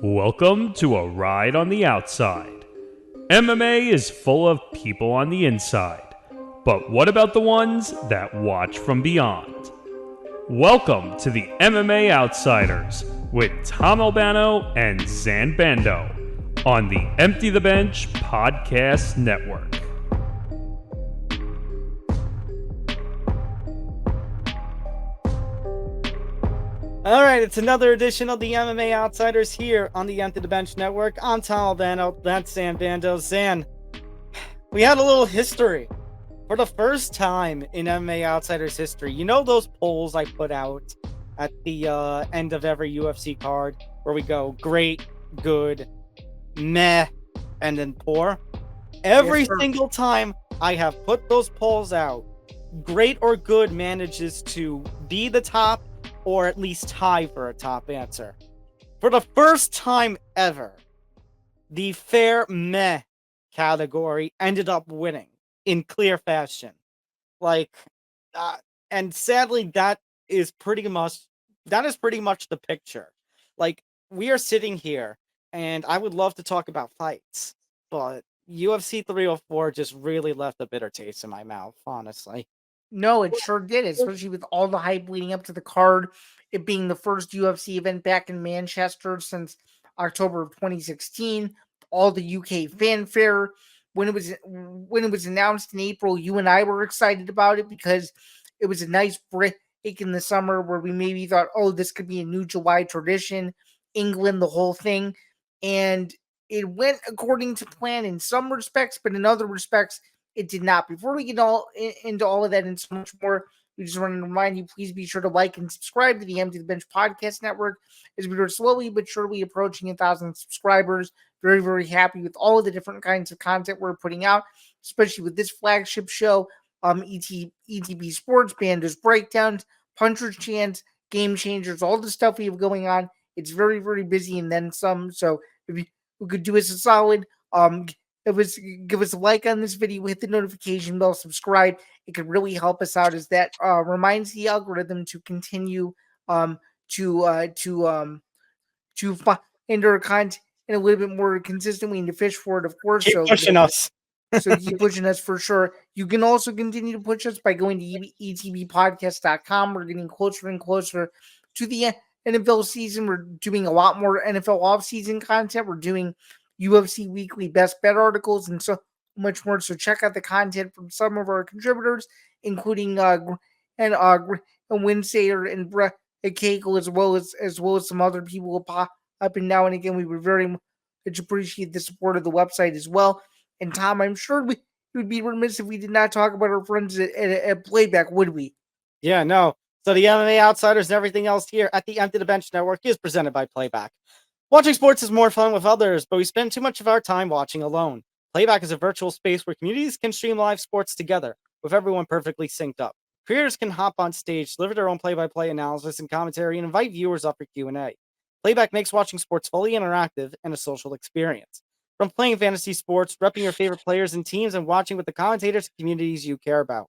Welcome to a ride on the outside. MMA is full of people on the inside, but what about the ones that watch from beyond? Welcome to the MMA Outsiders with Tom Albano and Zain Bando on the Empty the Bench Podcast Network. All right, it's another edition of the MMA Outsiders here on the Empty the Bench Network. I'm Tom Albano, that's Zain Bando. Zain, we had a little history. For the first time in MMA Outsiders history, you know those polls I put out at the end of every UFC card where we go great, good, meh, and then poor? Every single time I have put those polls out, great or good manages to be the top or at least tie for a top answer. For the first time ever, the fair meh category ended up winning in clear fashion. And sadly, that is pretty much the picture. Like, we are sitting here, and I would love to talk about fights, but UFC 304 just really left a bitter taste in my mouth, honestly. No, it sure did, especially with all the hype leading up to the card, it being the first UFC event back in Manchester since October of 2016, all the UK fanfare. When it was announced in April, you and I were excited about it because it was a nice break in the summer where we maybe thought, oh, this could be a new July tradition, England, the whole thing. And it went according to plan in some respects, but in other respects, it did not. Before we get into all of that and so much more, we just want to remind you, please be sure to like and subscribe to the Empty the Bench Podcast Network as we are slowly but surely approaching 1,000 subscribers. Very, very happy with all of the different kinds of content we're putting out, especially with this flagship show, ETB Sports, Bando's Breakdowns, Puncher's Chance, Game Changers, all the stuff we have going on. It's very, very busy and then some. So if you could do us a solid, give us a like on this video, hit the notification bell, subscribe. It could really help us out as that reminds the algorithm to continue to find our content a little bit more consistently and to fish for it, of course. Keep pushing us. So keep pushing us for sure. You can also continue to push us by going to etbpodcast.com. We're getting closer and closer to the NFL season. We're doing a lot more NFL offseason content. We're doing UFC Weekly Best Bet articles and so much more. So check out the content from some of our contributors, including Winsayer and Brett Cagle, as well as some other people will pop up and now and again. We would very much appreciate the support of the website as well. And Tom, I'm sure we would be remiss if we did not talk about our friends at Playback, would we? Yeah, no. So the MMA Outsiders and everything else here at the Empty the Bench Network is presented by Playback. Watching sports is more fun with others, but we spend too much of our time watching alone. Playback is a virtual space where communities can stream live sports together, with everyone perfectly synced up. Creators can hop on stage, deliver their own play-by-play analysis and commentary, and invite viewers up for Q&A. Playback makes watching sports fully interactive and a social experience. From playing fantasy sports, repping your favorite players and teams, and watching with the commentators and communities you care about.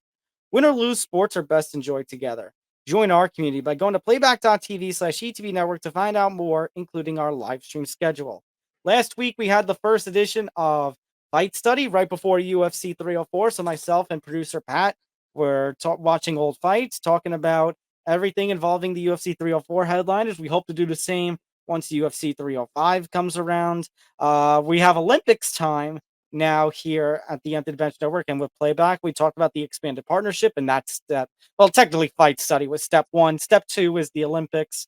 Win or lose, sports are best enjoyed together. Join our community by going to playback.tv/ETV network to find out more, including our live stream schedule. Last week, we had the first edition of Fight Study right before UFC 304. So myself and producer Pat were watching old fights, talking about everything involving the UFC 304 headliners. We hope to do the same once the UFC 305 comes around. We have Olympics time now here at the Empty the Bench Network, and with Playback, we talked about the expanded partnership, and that's step. Well, technically, Fight Study was step one. Step two is the Olympics.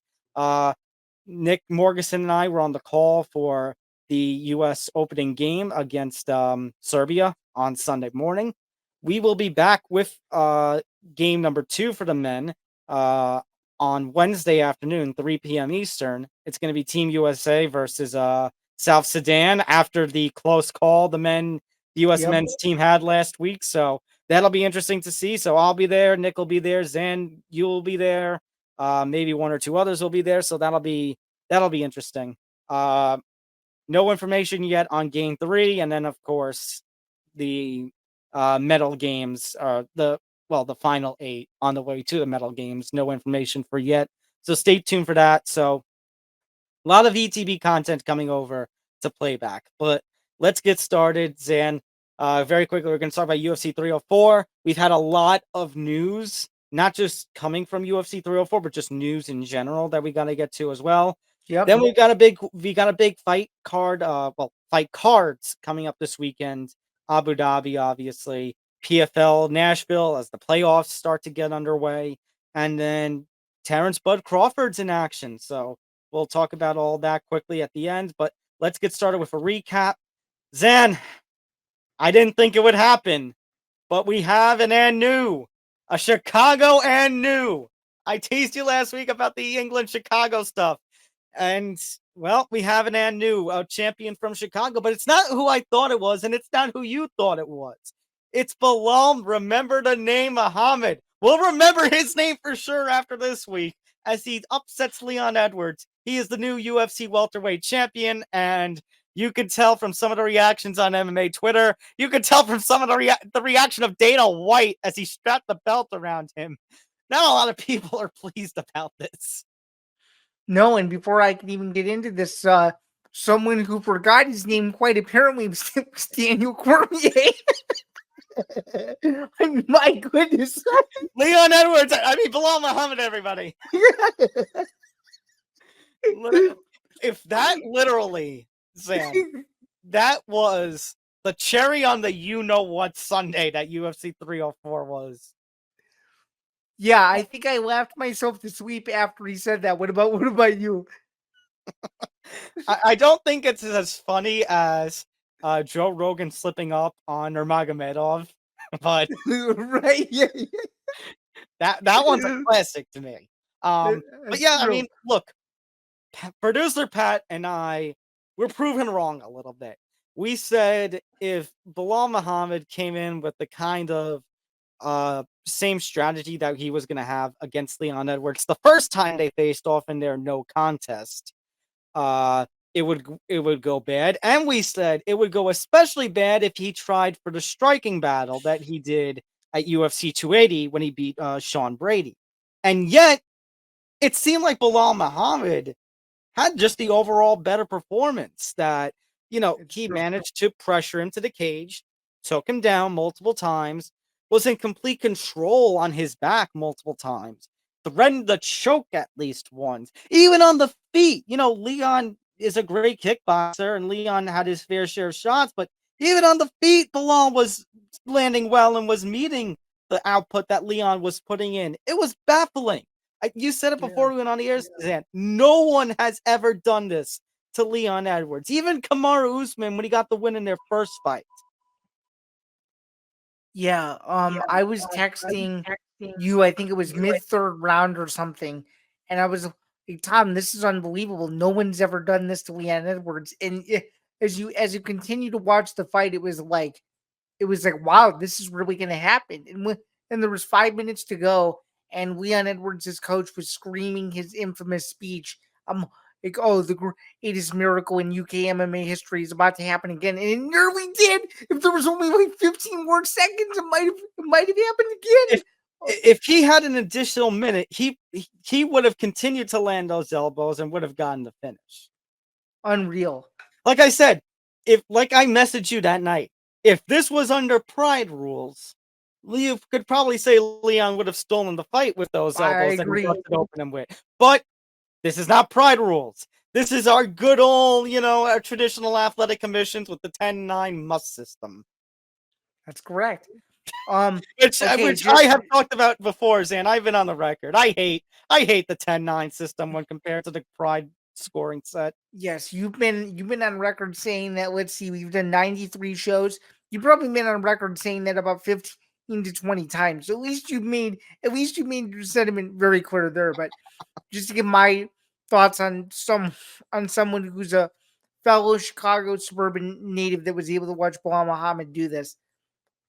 Nick Morgeson and I were on the call for the U.S. opening game against Serbia on Sunday morning. We will be back with game number 2 for the men on Wednesday afternoon, 3 p.m. Eastern. It's going to be Team USA versus South Sudan after the close call the U.S. men's team had last week. So that'll be interesting to see. So I'll be there. Nick will be there. Zain, you will be there. Maybe one or two others will be there. So that'll be interesting. No information yet on game 3. And then, of course, the medal games, the final 8 on the way to the medal games. No information for yet. So stay tuned for that. So A lot of ETB content coming over to Playback. But let's get started, Zain. Very quickly, we're going to start by UFC 304. We've had a lot of news, not just coming from UFC 304, but just news in general that we got to get to as well. Yep. Then we got a big fight card. Fight cards coming up this weekend. Abu Dhabi, obviously. PFL Nashville as the playoffs start to get underway, and then Terrence Bud Crawford's in action. So we'll talk about all that quickly at the end. But let's get started with a recap. Zain, I didn't think it would happen, but we have an Ngannou, a Chicago Ngannou. I teased you last week about the England Chicago stuff. And, well, we have an Ngannou, a champion from Chicago, but it's not who I thought it was, and it's not who you thought it was. It's Belal. Remember the name Mohamed. We'll remember his name for sure after this week as he upsets Leon Edwards. He is the new UFC welterweight champion, and you could tell from some of the reactions on MMA Twitter. You could tell from some of the reaction of Dana White as he strapped the belt around him. Not a lot of people are pleased about this. No, and before I can even get into this, someone who forgot his name quite apparently was Daniel Cormier. My goodness. Leon Edwards. I mean, Belal Muhammad, everybody. If that literally, Sam, that was the cherry on the you-know-what Sunday that UFC 304 was. Yeah, I think I laughed myself to sleep after he said that. What about you? I don't think it's as funny as Joe Rogan slipping up on Nurmagomedov, but right, yeah. that one's a classic to me. But yeah, I mean, look, producer Pat and I were proven wrong a little bit. We said if Belal Muhammad came in with the kind of same strategy that he was going to have against Leon Edwards the first time they faced off in their no contest, it would go bad. And we said it would go especially bad if he tried for the striking battle that he did at UFC 280 when he beat Sean Brady. And yet, it seemed like Belal Muhammad had just the overall better performance that, he managed to pressure him to the cage, took him down multiple times, was in complete control on his back multiple times, threatened the choke at least once, even on the feet. Leon is a great kickboxer and Leon had his fair share of shots, but even on the feet, Belal was landing well and was meeting the output that Leon was putting in. It was baffling. You said it before we went on the air, Zain. No one has ever done this to Leon Edwards. Even Kamaru Usman when he got the win in their first fight. Yeah, I was texting you, I think it was mid-third round or something, and I was like, Tom, this is unbelievable. No one's ever done this to Leon Edwards. And as you continue to watch the fight, it was like, wow, this is really going to happen. And there was 5 minutes to go, and Leon Edwards' coach was screaming his infamous speech. Like, oh, the greatest miracle in UK MMA history is about to happen again. And it nearly did. If there was only like 15 more seconds, it might have happened again. If he had an additional minute, he would have continued to land those elbows and would have gotten the finish. Unreal. Like I said, like I messaged you that night, if this was under Pride rules, you could probably say Leon would have stolen the fight with those elbows and busted open him with. But this is not Pride rules. This is our good old, our traditional athletic commissions with the 10-9 must system. That's correct. Which I have talked about before, Zain. I've been on the record. I hate the 10-9 system when compared to the Pride scoring set. Yes, you've been on record saying that. Let's see, we've done 93 shows. You've probably been on record saying that about 15 to 20 times. So at least you made your sentiment very clear there. But just to give my thoughts on someone who's a fellow Chicago suburban native that was able to watch Belal Muhammad do this,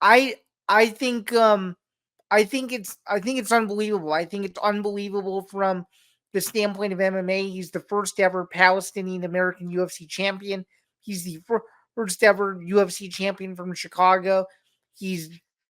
I think it's unbelievable. I think it's unbelievable from the standpoint of MMA. He's the first ever Palestinian American UFC champion. He's the first ever UFC champion from Chicago. He's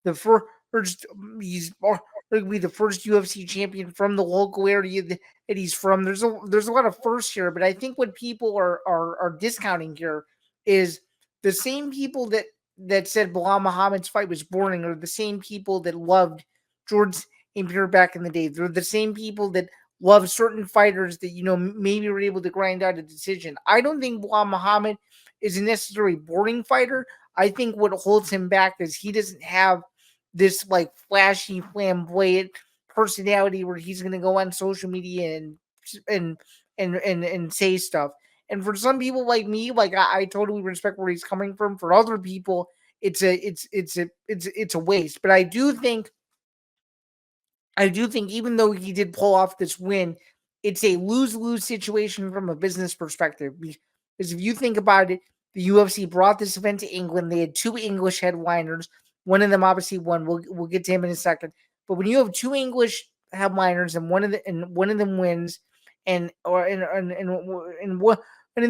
the first he's going to be the first UFC champion from the local area that he's from. There's a lot of firsts here, but I think what people are discounting here is the same people that said Belal Muhammad's fight was boring are the same people that loved George St. Pierre back in the day. They're the same people that love certain fighters that, maybe were able to grind out a decision. I don't think Belal Muhammad is a necessarily boring fighter. I think what holds him back is he doesn't have this like flashy, flamboyant personality where he's going to go on social media and say stuff. And for some people like me, like I totally respect where he's coming from. For other people, it's a waste. But I do think even though he did pull off this win, it's a lose-lose situation from a business perspective. Because if you think about it, the UFC brought this event to England. They had 2 English headliners. One of them obviously won. We'll get to him in a second. But when you have 2 English headliners and one of them wins, and one of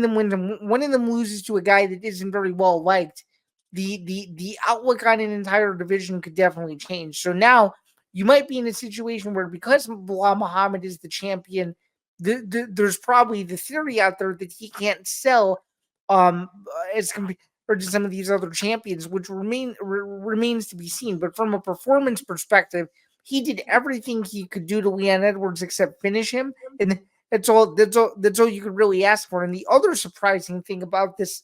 them wins and one of them loses to a guy that isn't very well liked, the outlook on an entire division could definitely change. So now you might be in a situation where, because Belal Muhammad is the champion, there's probably the theory out there that he can't sell as compared to some of these other champions, which remains to be seen. But from a performance perspective, he did everything he could do to Leon Edwards except finish him, and that's all you could really ask for. And the other surprising thing about this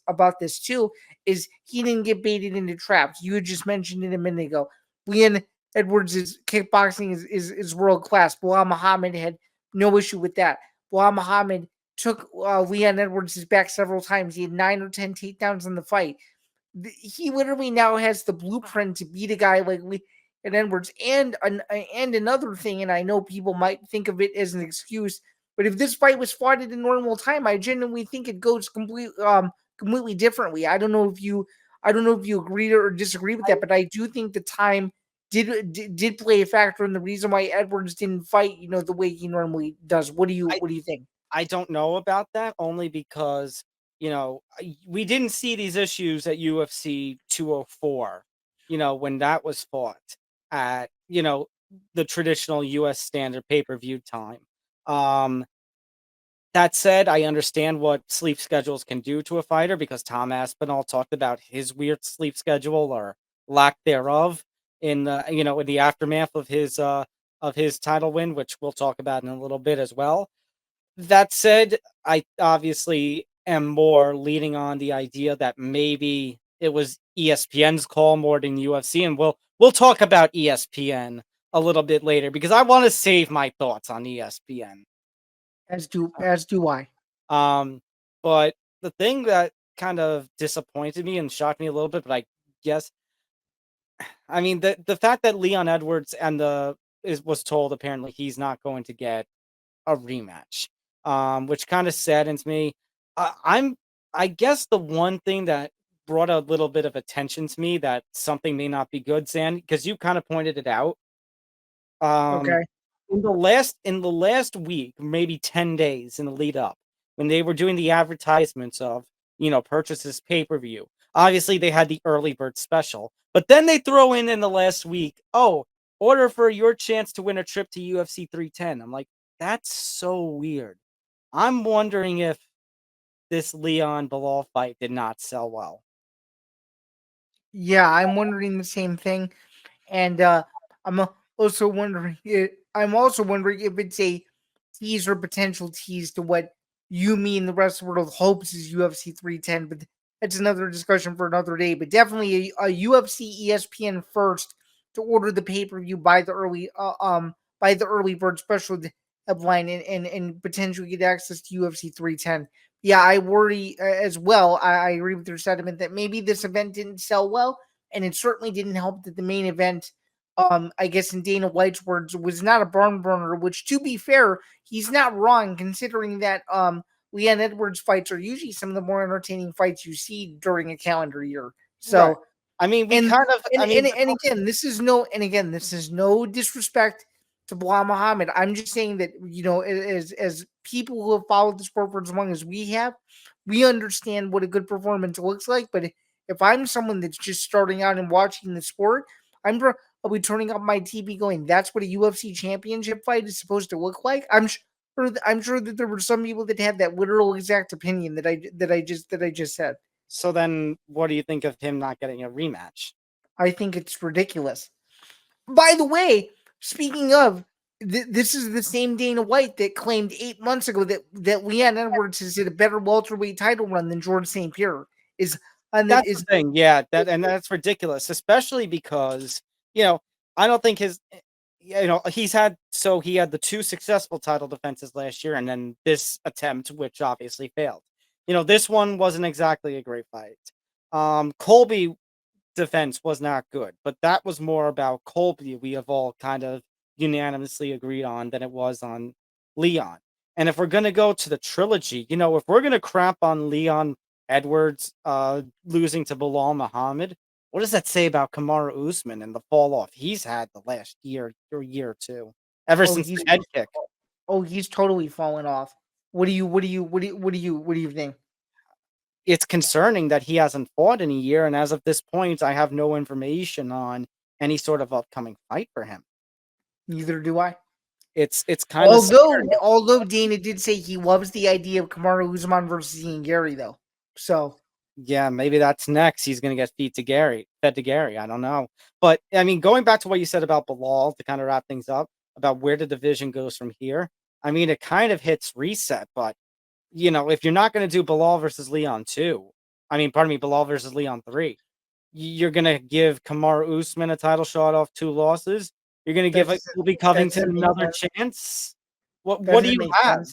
too is he didn't get baited into traps. You had just mentioned it a minute ago. Leon Edwards' kickboxing is world class. Belal Muhammad had no issue with that. Belal Muhammad took Leon Edwards' back several times. He had 9 or 10 takedowns in the fight. He literally now has the blueprint to beat a guy like Leon Edwards. And another thing, and I know people might think of it as an excuse, but if this fight was fought at a normal time, I genuinely think it goes completely differently. I don't know if you agree or disagree with that, but I do think the time did play a factor in the reason why Edwards didn't fight, the way he normally does. What do you think? I don't know about that, only because, we didn't see these issues at UFC 204, when that was fought at, the traditional US standard pay-per-view time. That said, I understand what sleep schedules can do to a fighter, because Tom Aspinall talked about his weird sleep schedule, or lack thereof, in the in the aftermath of his title win, which we'll talk about in a little bit as well. That said, I obviously am more leaning on the idea that maybe it was ESPN's call more than UFC, and we'll talk about ESPN a little bit later, because I want to save my thoughts on ESPN. As do I. But the thing that kind of disappointed me and shocked me a little bit, but I guess, I mean, the fact that Leon Edwards was told apparently he's not going to get a rematch, which kind of saddens me. I guess the one thing that brought a little bit of attention to me that something may not be good, Zain, because you kind of pointed it out. Okay. In the last week, maybe 10 days in the lead up, when they were doing the advertisements of, purchase this pay-per-view, obviously they had the early bird special, but then they throw in the last week, order for your chance to win a trip to UFC 310. I'm like, that's so weird. I'm wondering if this Leon Belal fight did not sell well. Yeah, I'm wondering the same thing, and I'm also wondering. If it's a tease or potential tease to what you mean the rest of the world hopes is UFC 310, but that's another discussion for another day. But definitely a UFC ESPN first to order the pay-per-view by the early bird special headline and potentially get access to UFC 310. Yeah, I worry as well. I agree with your sentiment that maybe this event didn't sell well, and it certainly didn't help that the main event, I guess in Dana White's words, was not a barn burner, which, to be fair, he's not wrong, considering that Leon Edwards fights are usually some of the more entertaining fights you see during a calendar year. So, right. I mean, again, this is no disrespect to Belal Muhammad. I'm just saying that, as people who have followed the sport for as long as we have, we understand what a good performance looks like. But if I'm someone that's just starting out and watching the sport, I'm I'll be turning up my TV going, that's what a UFC championship fight is supposed to look like. I'm sure that there were some people that had that literal exact opinion that I just said. So then, what do you think of him not getting a rematch? I think it's ridiculous. By the way, speaking of, this is the same Dana White that claimed 8 months ago that Leon Edwards has had a better welterweight title run than George St. Pierre. That's the thing, yeah. That's ridiculous, especially because I don't think he had the 2 successful title defenses last year, and then this attempt, which obviously failed. This one wasn't exactly a great fight. Colby defense was not good, but that was more about Colby. We have all kind of unanimously agreed on than it was on Leon. And if we're gonna go to the trilogy, if we're gonna crap on Leon Edwards losing to Belal Muhammad, what does that say about Kamaru Usman and the fall off he's had the last year or year or two, ever since the head kick? Oh, he's totally fallen off. What do you think? It's concerning that he hasn't fought in a year, and as of this point, I have no information on any sort of upcoming fight for him. Neither do I. It's kind of although Dana did say he loves the idea of Kamaru Usman versus Ian Gary, though. So yeah, maybe that's next. He's going to get fed to Gary. I don't know, but I mean, going back to what you said about Belal to kind of wrap things up about where the division goes from here. I mean, it kind of hits reset, but if you're not going to do Belal versus Leon 2, Belal versus Leon 3, you're going to give Kamaru Usman a title shot off 2 losses. You're going to give Colby Covington another chance. What do you have?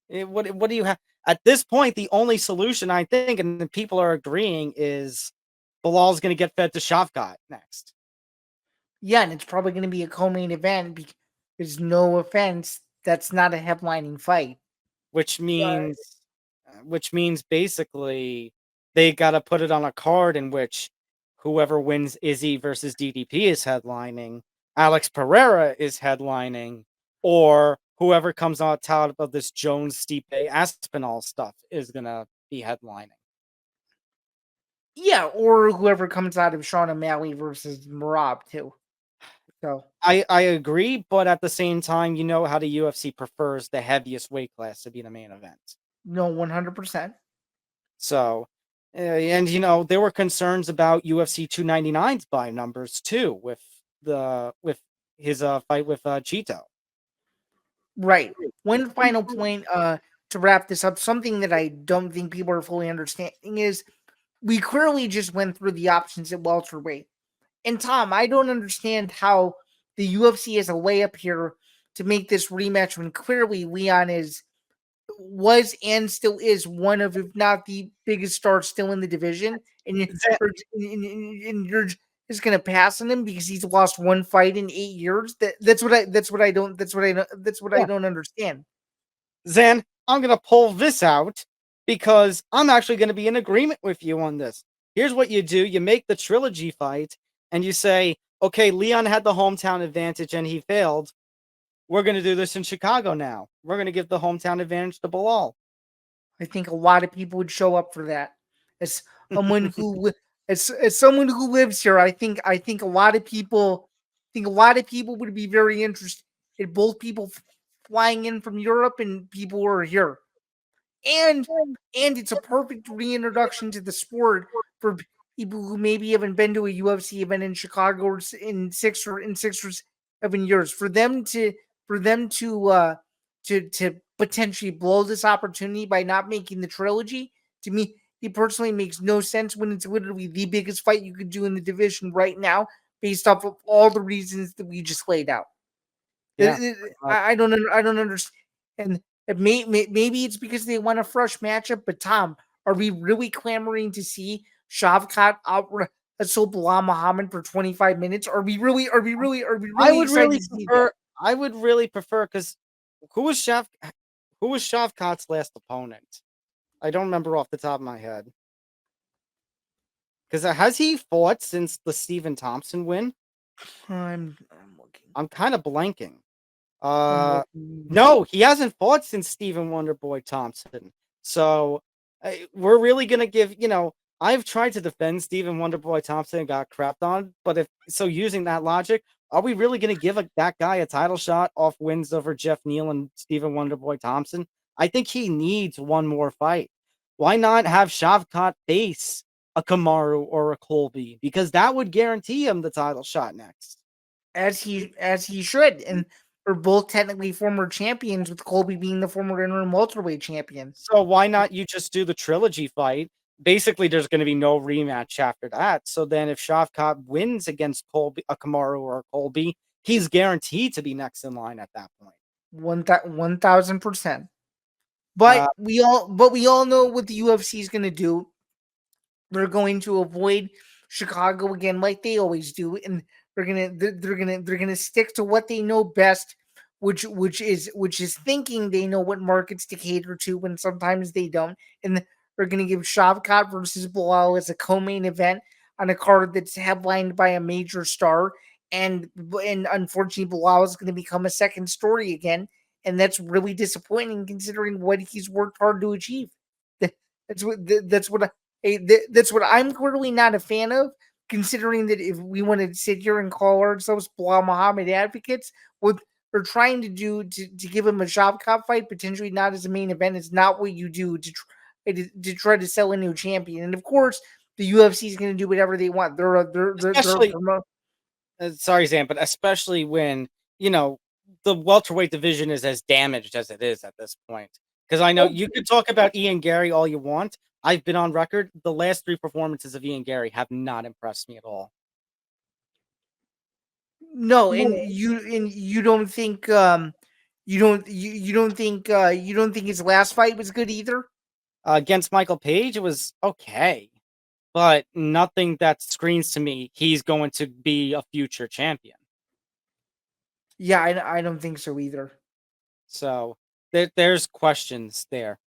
What do you have? At this point, the only solution, I think, and the people are agreeing, is Belal's going to get fed to Shavkat next. Yeah, and it's probably going to be a co-main event because, no offense, that's not a headlining fight. Which means basically they got to put it on a card in which whoever wins Izzy versus DDP is headlining, Alex Pereira is headlining, or whoever comes on top of this Jones-Stipe Aspinall stuff is going to be headlining. Yeah, or whoever comes out of Sean O'Malley versus Merab, too. So I agree, but at the same time, you know how the UFC prefers the heaviest weight class to be the main event. No, 100%. So, and there were concerns about UFC 299's buy numbers too, with his fight with Cheeto. Right. One final point to wrap this up, something that I don't think people are fully understanding is we clearly just went through the options at welterweight. And Tom, I don't understand how the UFC has a layup here to make this rematch when clearly Leon was and still is one of, if not the biggest star still in the division, and you're just gonna pass on him because he's lost 1 fight in 8 years. That's what I don't understand. Zain, I'm gonna pull this out because I'm actually gonna be in agreement with you on this. Here's what you do: you make the trilogy fight, and you say, okay, Leon had the hometown advantage and he failed. We're going to do this in Chicago now. We're going to give the hometown advantage to Belal. I think a lot of people would show up for that. As someone who lives here, I think a lot of people would be very interested in both people flying in from Europe and people who are here. And it's a perfect reintroduction to the sport for people who maybe haven't been to a UFC event in Chicago or in 6 or 7 years. For them to potentially blow this opportunity by not making the trilogy, to me, it personally makes no sense when it's literally the biggest fight you could do in the division right now, based off of all the reasons that we just laid out. Yeah. I don't understand. And maybe it's because they want a fresh matchup. But Tom, are we really clamoring to see Shavkat out wrestle Belal Muhammad for 25 minutes? Are we really I would really prefer, because who was Shavkat's last opponent? I don't remember off the top of my head. Because has he fought since the Stephen Thompson win? I'm looking. I'm kind of blanking. No, he hasn't fought since Stephen Wonderboy Thompson. So we're really gonna give, I've tried to defend Stephen Wonderboy Thompson and got crapped on, but using that logic, are we really going to give that guy a title shot off wins over Jeff Neal and Stephen Wonderboy Thompson? I think he needs one more fight. Why not have Shavkat face a Kamaru or a Colby? Because that would guarantee him the title shot next. As he should. And they're both technically former champions, with Colby being the former interim welterweight champion. So why not you just do the trilogy fight? Basically, there's going to be no rematch after that. So then if Shavkat wins against Colby, a Kamaru or a Colby, he's guaranteed to be next in line at that point. 1,000%. But we all know what the UFC is going to do. They're going to avoid Chicago again, like they always do, and they're gonna stick to what they know best, which is thinking they know what markets to cater to when sometimes they don't. And they're gonna give Shavkat versus Belal as a co-main event on a card that's headlined by a major star, and unfortunately Belal is going to become a second story again, and that's really disappointing considering what he's worked hard to achieve. That's what I'm clearly not a fan of, considering that if we want to sit here and call ourselves Belal Muhammad advocates, what we're trying to do to give him a Shavkat fight, potentially not as a main event, is not what you do to try to sell a new champion. And of course, the UFC is going to do whatever they want. Sorry, Zain, but especially when, the welterweight division is as damaged as it is at this point. Because I know you could talk about Ian Gary all you want. I've been on record. The last 3 performances of Ian Gary have not impressed me at all. No, and you don't think you don't think his last fight was good either? Against Michael Page, it was okay, but nothing that screams to me he's going to be a future champion. Yeah, I don't think so either. So there's questions there.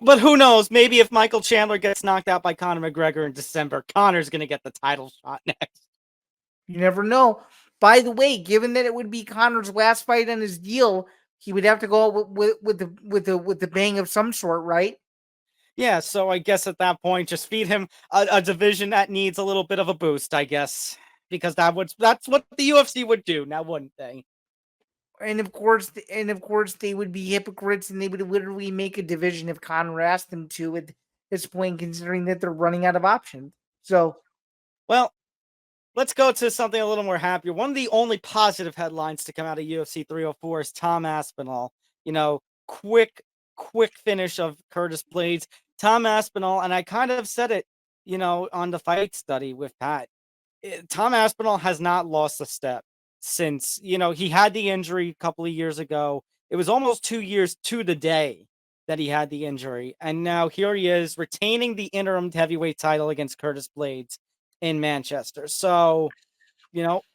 But who knows? Maybe if Michael Chandler gets knocked out by Conor McGregor in December, Conor's going to get the title shot next. You never know. By the way, given that it would be Conor's last fight on his deal, he would have to go with the bang of some sort, right? Yeah, so I guess at that point, just feed him a division that needs a little bit of a boost, I guess, because that's what the UFC would do, now wouldn't they? And of course, they would be hypocrites, and they would literally make a division if Conor asked them to at this point, considering that they're running out of options. So, well, let's go to something a little more happier. One of the only positive headlines to come out of UFC 304 is Tom Aspinall. Quick finish of Curtis Blades. Tom Aspinall, and I kind of said it, on the fight study with Pat. Tom Aspinall has not lost a step since, he had the injury a couple of years ago. It was almost 2 years to the day that he had the injury. And now here he is retaining the interim heavyweight title against Curtis Blades in Manchester. So,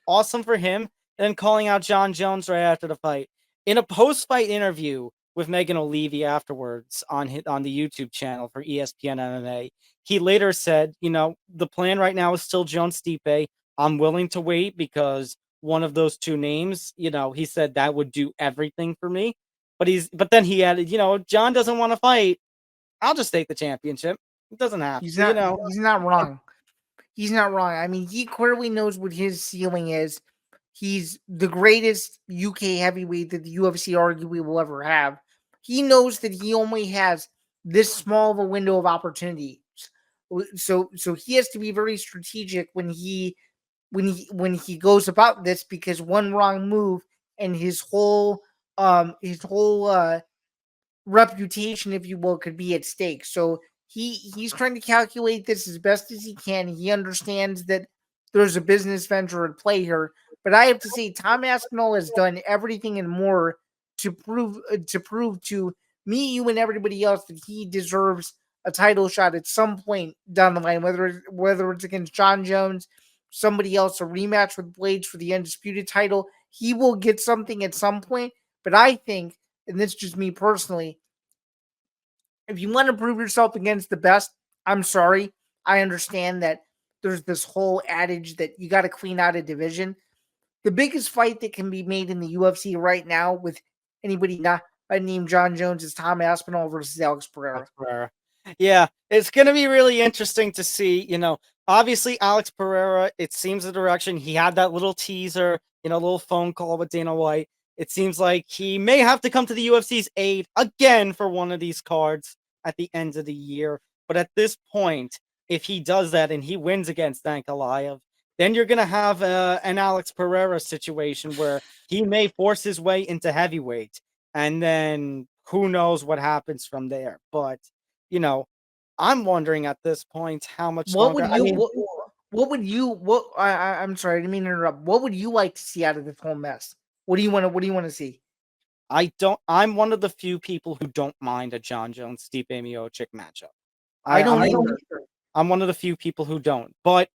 awesome for him. And calling out John Jones right after the fight. In a post-fight interview with Megan O'Leary afterwards on the YouTube channel for ESPN MMA, he later said, the plan right now is still Jones Stipe. I'm willing to wait because one of those two names, he said that would do everything for me. But then he added, John doesn't want to fight. I'll just take the championship. It doesn't have he's not wrong. He's not wrong. I mean, he clearly knows what his ceiling is. He's the greatest UK heavyweight that the UFC arguably will ever have. He knows that he only has this small of a window of opportunity. So he has to be very strategic when he goes about this, because one wrong move and his whole reputation, if you will, could be at stake. So he's trying to calculate this as best as he can. He understands that there's a business venture at play here, but I have to say Tom Aspinall has done everything and more to prove to me, you, and everybody else that he deserves a title shot at some point down the line, whether it's against John Jones, somebody else, a rematch with Blades for the undisputed title. He will get something at some point, but I think, and this is just me personally, if you want to prove yourself against the best, I'm sorry. I understand that there's this whole adage that you got to clean out a division. The biggest fight that can be made in the UFC right now with anybody not named John Jones is Tom Aspinall versus Alex Pereira. Yeah, it's going to be really interesting to see, obviously Alex Pereira, it seems the direction he had that little teaser, little phone call with Dana White. It seems like he may have to come to the UFC's aid again for one of these cards at the end of the year. But at this point, if he does that and he wins against Ankalaev, then you're going to have an Alex Pereira situation where he may force his way into heavyweight. And then who knows what happens from there. But I'm wondering at this point how much What longer. would you? What would you? What? I'm sorry, I didn't mean to interrupt. What would you like to see out of this whole mess? What do you want to? What do you want to see? I'm one of the few people who don't mind a John Jones Stipe Miocic matchup. I don't either. I'm one of the few people who don't. But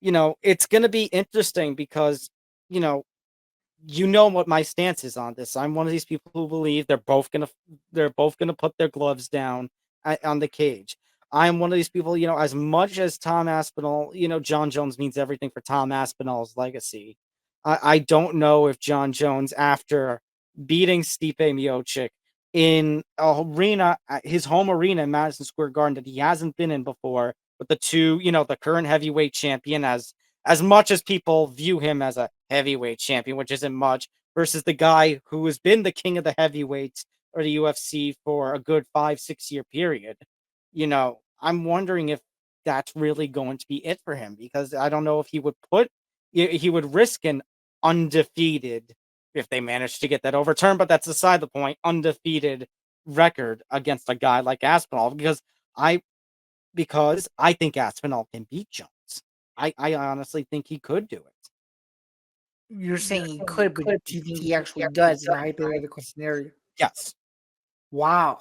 it's going to be interesting because you know what my stance is on this. I'm one of these people who believe they're both gonna put their gloves down on the cage. I'm one of these people, as much as Tom Aspinall, John Jones means everything for Tom Aspinall's legacy. I don't know if John Jones, after beating Stipe Miocic in a arena, his home arena in Madison Square Garden that he hasn't been in before, with the two, the current heavyweight champion, as much as people view him as a heavyweight champion, which isn't much, versus the guy who has been the king of the heavyweights or the UFC for a good 5-6 year period. I'm wondering if that's really going to be it for him, because I don't know if he would risk an undefeated, if they manage to get that overturned, but that's aside the point, undefeated record against a guy like Aspinall, because I think Aspinall can beat Jones. I honestly think he could do it. You're saying he could, but do you think he actually does in a hypothetical scenario? Yes. Wow.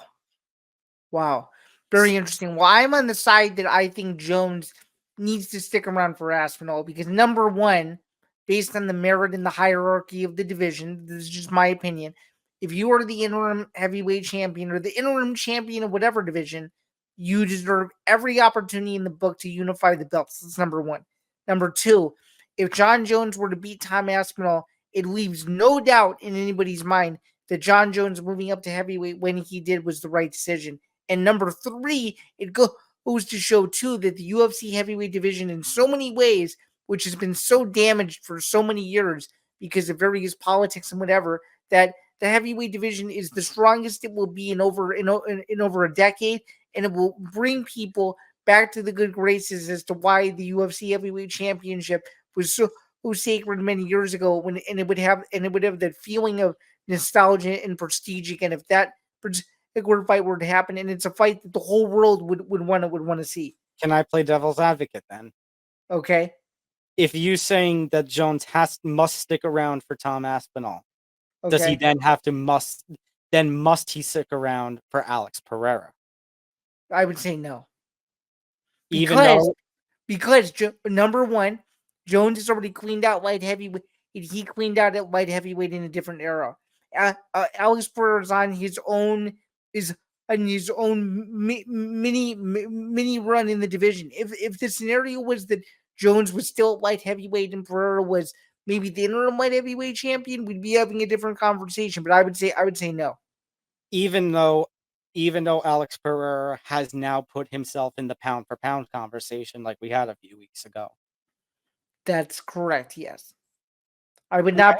Very interesting. Well, I'm on the side that I think Jones needs to stick around for Aspinall because, number one, based on the merit and the hierarchy of the division, this is just my opinion. If you are the interim heavyweight champion or the interim champion of whatever division, you deserve every opportunity in the book to unify the belts. That's number one. Number two, if John Jones were to beat Tom Aspinall, it leaves no doubt in anybody's mind that John Jones moving up to heavyweight when he did was the right decision. And number three, it goes to show, too, that the UFC heavyweight division in so many ways, which has been so damaged for so many years because of various politics and whatever, that the heavyweight division is the strongest it will be in over a decade, and it will bring people back to the good graces as to why the UFC heavyweight championship was so sacred many years ago, and it would have that feeling of nostalgia and prestige again if that particular fight were to happen, and it's a fight that the whole world would want to see. Can I play devil's advocate then? Okay. If you saying that Jones must stick around for Tom Aspinall, Okay. does he then must he stick around for Alex Pereira? I would say no. Because number one, Jones has already cleaned out light heavyweight. He cleaned out at light heavyweight in a different era. Alex Pereira is on his own mini run in the division. If the scenario was that Jones was still at light heavyweight and Pereira was maybe the interim light heavyweight champion, we'd be having a different conversation. But I would say no. Even though Alex Pereira has now put himself in the pound for pound conversation like we had a few weeks ago. That's correct. Yes. I would not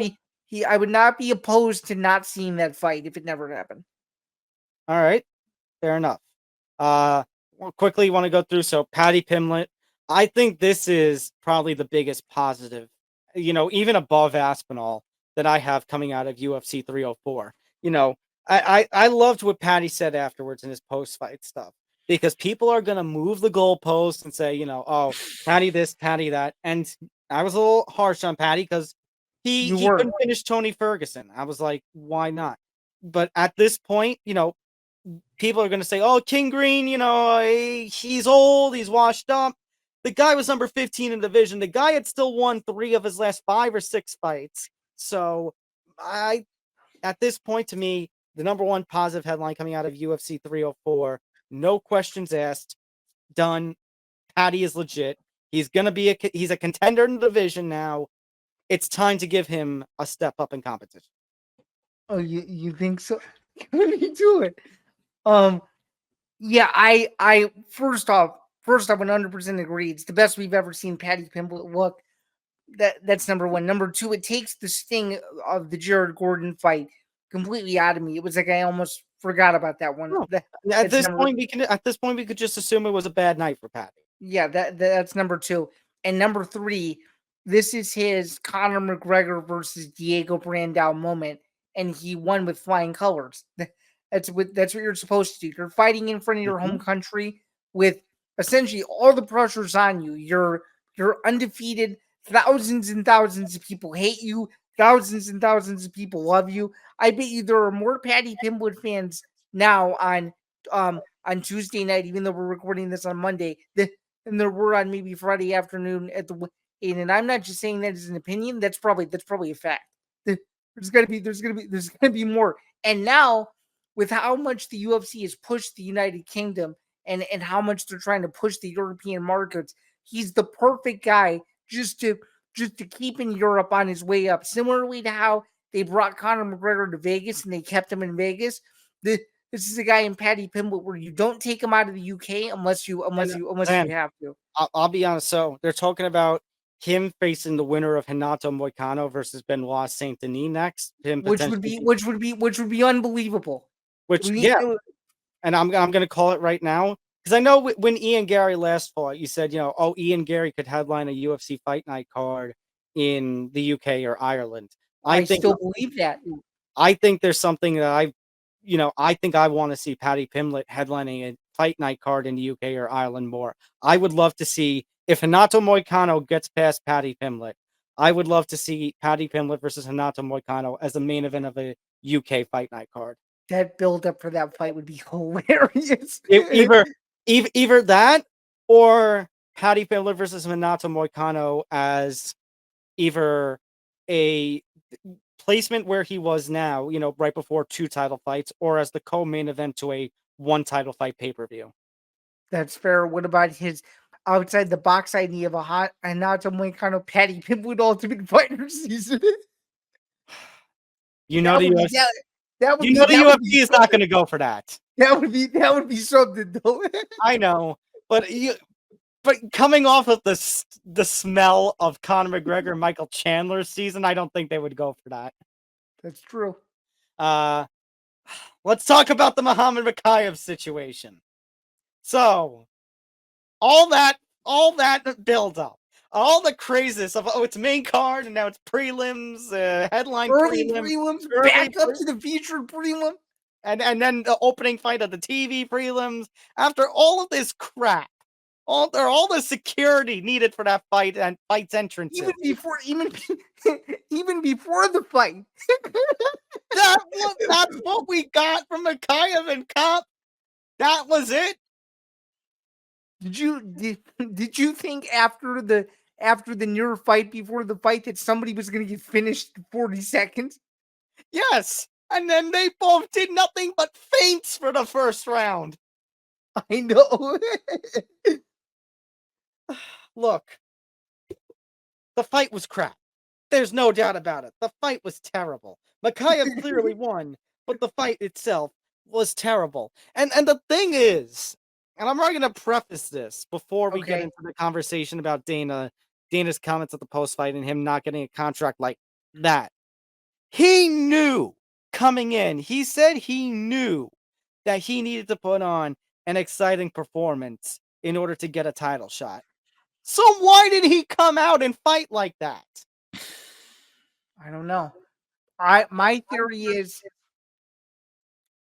be opposed to not seeing that fight if it never happened. All right. Fair enough. Quickly want to go through. So Paddy Pimblett, I think this is probably the biggest positive, even above Aspinall, that I have coming out of UFC 304. I loved what Paddy said afterwards in his post-fight stuff, because people are going to move the goalposts and say, oh, Paddy this, Paddy that. And I was a little harsh on Paddy because he couldn't finish Tony Ferguson. I was like, why not? But at this point, people are going to say, oh, King Green, he's old, he's washed up. The guy was number 15 in the division. The guy had still won 3 of his last 5 or 6 fights. So at this point, to me, the number one positive headline coming out of UFC 304, no questions asked, done. Paddy is legit. He's a contender in the division now. It's time to give him a step up in competition. Oh, you think so? Let me do it. Yeah, I first off, 100% agree. It's the best we've ever seen Patty Pimblett look. That's number one. Number two, it takes the sting of the Jared Gordon fight completely out of me. It was like I almost forgot about that one. No. At That's this point, we could just assume it was a bad night for Patty. yeah, that's number two. And number three, this is his Conor McGregor versus Diego Brandao moment, and he won with flying colors. That's what you're supposed to do. You're fighting in front of your home country with essentially all the pressures on you. You're undefeated. Thousands and thousands of people hate you. Thousands and thousands of people love you. I bet you there are more Patty Pimblett fans now on Tuesday night, even though we're recording this on Monday, than there were on maybe Friday afternoon at the. And I'm not just saying that as an opinion. That's probably a fact. There's gonna be more. And now, with how much the UFC has pushed the United Kingdom and how much they're trying to push the European markets, he's the perfect guy just to keep in Europe on his way up. Similarly to how they brought Conor McGregor to Vegas and they kept him in Vegas. This is a guy in Patty Pimblett where you don't take him out of the UK unless you have to. I'll be honest. So they're talking about him facing the winner of Renato Moicano versus Benoit Saint Denis next. Which would be unbelievable. And I'm going to call it right now because I know when Ian Gary last fought, you said, Ian Gary could headline a UFC Fight Night card in the UK or Ireland. I still believe that. I think there's something that I think I want to see Patty Pimblett headlining a Fight Night card in the UK or Ireland more. I would love to see if Renato Moicano gets past Patty Pimblett. I would love to see Patty Pimblett versus Renato Moicano as the main event of a UK Fight Night card. That build up for that fight would be hilarious. Either that or Patty Pimblett versus Renato Moicano as either a placement where he was now, right before 2 title fights, or as the co-main event to a 1 title fight pay-per-view. That's fair. What about his outside the box idea of a Renato Moicano Patty Pimblett Ultimate Fighter season? The UFC is not going to go for that. That would be something, though. I know, but coming off of the smell of Conor McGregor, Michael Chandler's season, I don't think they would go for that. That's true. Let's talk about the Mohamed Mokaev situation. So, all that build up, all the craziness of it's main card and now it's prelims, headline prelims, back up to the featured prelim, and then the opening fight of the TV prelims. After all of this crap, all the security needed for that fight and fight's entrance, even before the fight. That's what we got from Mokaev and Cup. That was it. Did you think after the near fight before the fight that somebody was going to get finished in 40 seconds? Yes, and then they both did nothing but feints for the first round. I know. Look, the fight was crap. There's no doubt about it. The fight was terrible. Mokaev clearly won, but the fight itself was terrible. And the thing is, and I'm already going to preface this before we get into the conversation about Dana's comments at the post-fight and him not getting a contract like that. He knew coming in, he said he knew that he needed to put on an exciting performance in order to get a title shot. So why did he come out and fight like that? I don't know. My theory is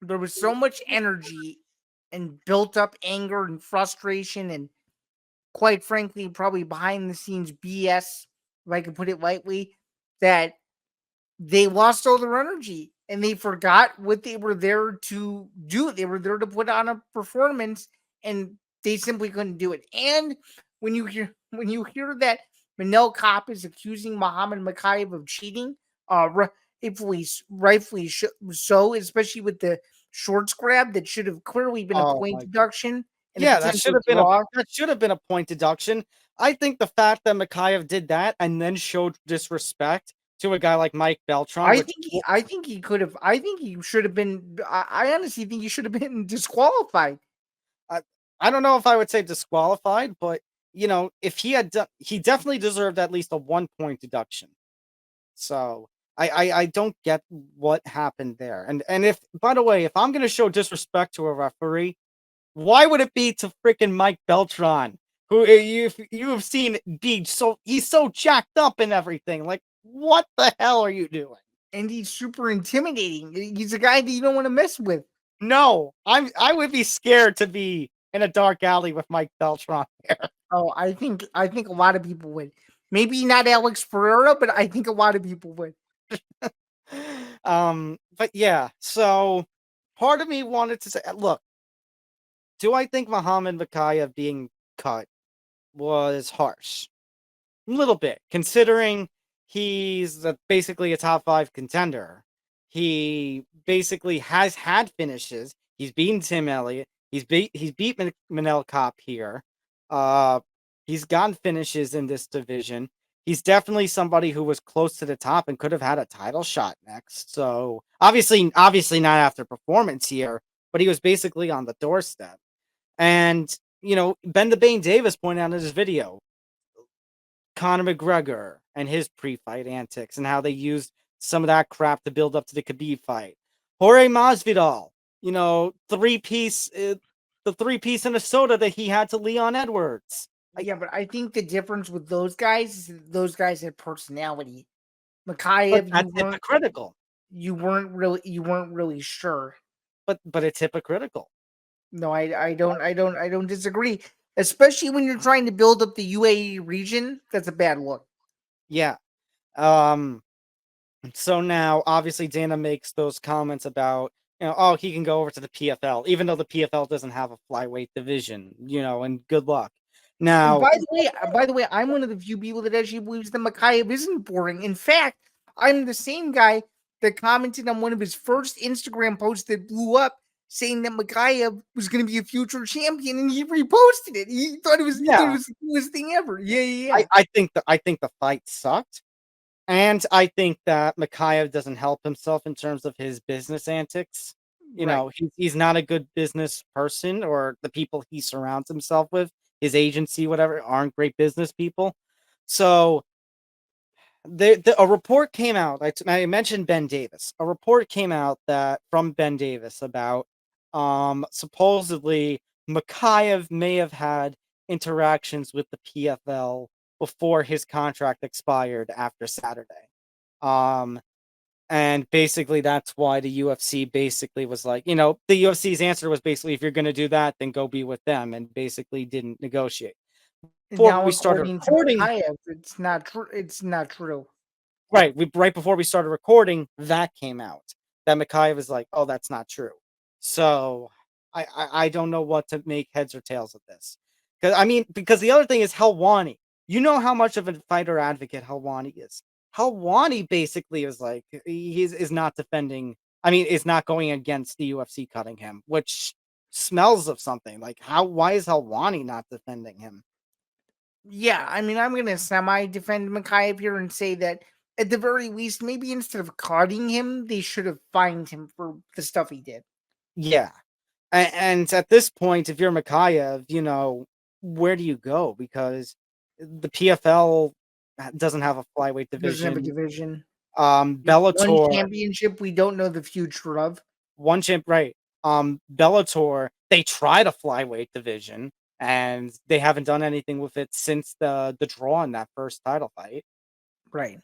there was so much energy and built up anger and frustration and, quite frankly, probably behind the scenes BS, if I could put it lightly, that they lost all their energy and they forgot what they were there to do. They were there to put on a performance and they simply couldn't do it. And when you hear that Manel Kopp is accusing Mohamed Mokaev of cheating, rightfully so, especially with the shorts grab that should have clearly been a point deduction. That should have been a point deduction. I think the fact that Mokaev did that and then showed disrespect to a guy like Mike Beltran. I think he should have been. I honestly think he should have been disqualified. I don't know if I would say disqualified, but if he had done, he definitely deserved at least a 1 point deduction. So I don't get what happened there. And if, by the way, if I'm gonna show disrespect to a referee, why would it be to freaking Mike Beltran, who you have seen be he's so jacked up and everything? Like, what the hell are you doing? And he's super intimidating. He's a guy that you don't want to mess with. No, I would be scared to be in a dark alley with Mike Beltran there. Oh, I think a lot of people would. Maybe not Alex Pereira, but I think a lot of people would. But yeah, so part of me wanted to say, look, do I think Mohamed Mokaev being cut was harsh? A little bit, considering he's basically a top 5 contender. He basically has had finishes. He's beaten Tim Elliott. He's beat Manel Kopp here. He's gotten finishes in this division. He's definitely somebody who was close to the top and could have had a title shot next. So obviously not after performance here, but he was basically on the doorstep. And Ben the Bane Davis pointed out in his video, Conor McGregor and his pre-fight antics and how they used some of that crap to build up to the Khabib fight. Jorge Masvidal, the three-piece in a soda that he had to Leon Edwards. Yeah, but I think the difference with those guys is those guys had personality. Makhachev, that's hypocritical. You weren't really sure. But it's hypocritical. No, I don't disagree. Especially when you're trying to build up the UAE region, that's a bad look. Yeah. So now obviously Dana makes those comments about, oh, he can go over to the PFL, even though the PFL doesn't have a flyweight division, and good luck. Now, and by the way, I'm one of the few people that actually believes that Makhachev isn't boring. In fact, I'm the same guy that commented on one of his first Instagram posts that blew up, saying that Makhachev was going to be a future champion, and he reposted it. He thought it was the coolest thing ever. Yeah. I think the fight sucked, and I think that Makhachev doesn't help himself in terms of his business antics. He's not a good business person, or the people he surrounds himself with, his agency, whatever, aren't great business people. So a report came out. I mentioned Ben Davis. A report came out from Ben Davis about supposedly Makhachev may have had interactions with the PFL before his contract expired after Saturday. And basically that's why the UFC basically was like, the UFC's answer was basically, if you're going to do that, then go be with them, and basically didn't negotiate. Before we started recording, it's not true. It's not true. Right. Right before we started recording, that came out. That Makhachev was like, oh, that's not true. So I don't know what to make heads or tails of this. Because the other thing is Helwani. You know how much of a fighter advocate Helwani is. Helwani basically is like, is not defending. Is not going against the UFC cutting him, which smells of something. Like, why is Helwani not defending him? Yeah, I'm going to semi-defend Makhachev here and say that at the very least, maybe instead of cutting him, they should have fined him for the stuff he did. Yeah. And at this point, if you're Makhachev, where do you go? Because the PFL doesn't have a flyweight division. Doesn't have a division. Bellator. One championship we don't know the future of. One champ, right. Bellator, they tried a flyweight division, and they haven't done anything with it since the draw in that first title fight. Right.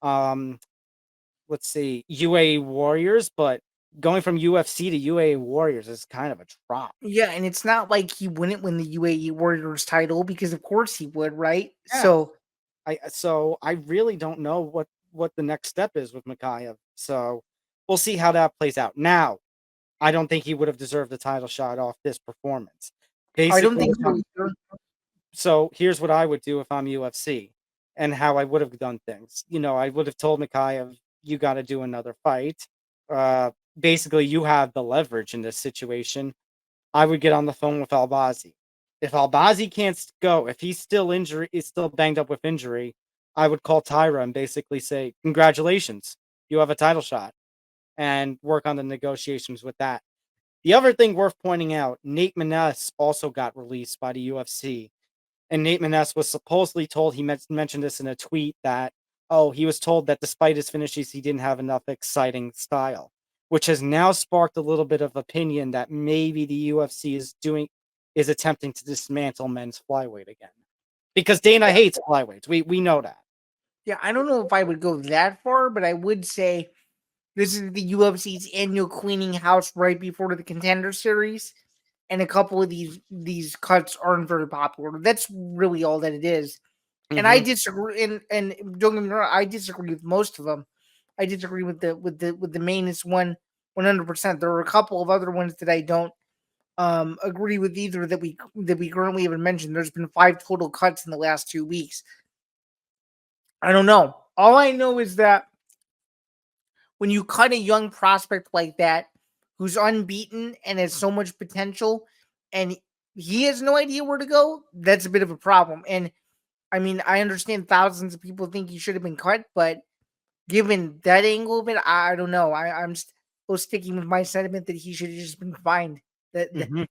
Let's see, UAE Warriors, but going from UFC to UAE Warriors is kind of a drop. Yeah, and it's not like he wouldn't win the UAE Warriors title, because of course he would, right? Yeah. So I really don't know what the next step is with Makhachev. So we'll see how that plays out. Now, I don't think he would have deserved the title shot off this performance. Basically, I don't think so either. So here's what I would do if I'm UFC and how I would have done things. I would have told Makhachev, you got to do another fight. Basically, you have the leverage in this situation. I would get on the phone with Albazi. If Albazi can't go, if he's still banged up with injury, I would call Tyra and basically say, congratulations, you have a title shot, and work on the negotiations with that. The other thing worth pointing out, Nate Maness also got released by the UFC. And Nate Maness was supposedly told, he mentioned this in a tweet, that, he was told that despite his finishes, he didn't have enough exciting style, which has now sparked a little bit of opinion that maybe the UFC is attempting to dismantle men's flyweight again. Because Dana hates flyweights. We know that. Yeah, I don't know if I would go that far, but I would say this is the UFC's annual cleaning house right before the Contender Series, and a couple of these cuts aren't very popular. That's really all that it is. And I disagree. And don't get me wrong, I disagree with most of them. I disagree with the mainest one 100%. There are a couple of other ones that I don't agree with either that we currently haven't mentioned. There's been 5 total cuts in the last 2 weeks. I don't know. All I know is that when you cut a young prospect like that, who's unbeaten and has so much potential, and he has no idea where to go, that's a bit of a problem. And I mean, I understand thousands of people think he should have been cut, but given that angle of it, I don't know. I'm still sticking with my sentiment that he should have just been fined. I mean,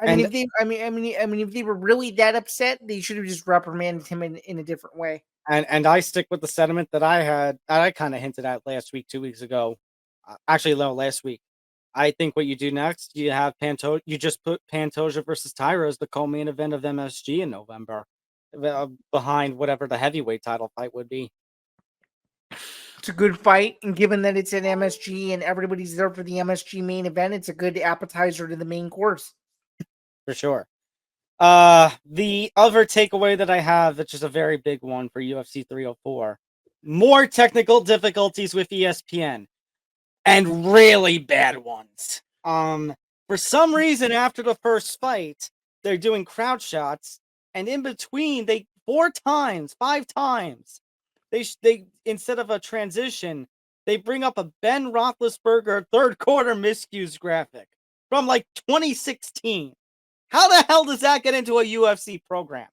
And if they were really that upset, they should have just reprimanded him in a different way. And I stick with the sentiment that I kind of hinted at last week, 2 weeks ago. Actually, no, last week. I think what you do next, you have you just put Pantoja versus Tyra as the co-main event of MSG in November, behind whatever the heavyweight title fight would be. It's a good fight, and given that it's an MSG and everybody's there for the MSG main event, it's a good appetizer to the main course. For sure. The other takeaway that I have, which is a very big one for UFC 304, more technical difficulties with ESPN, and really bad ones. For some reason, after the first fight, they're doing crowd shots, and in between, 5 times, they instead of a transition, they bring up a Ben Roethlisberger third quarter miscues graphic from like 2016. How the hell does that get into a UFC program?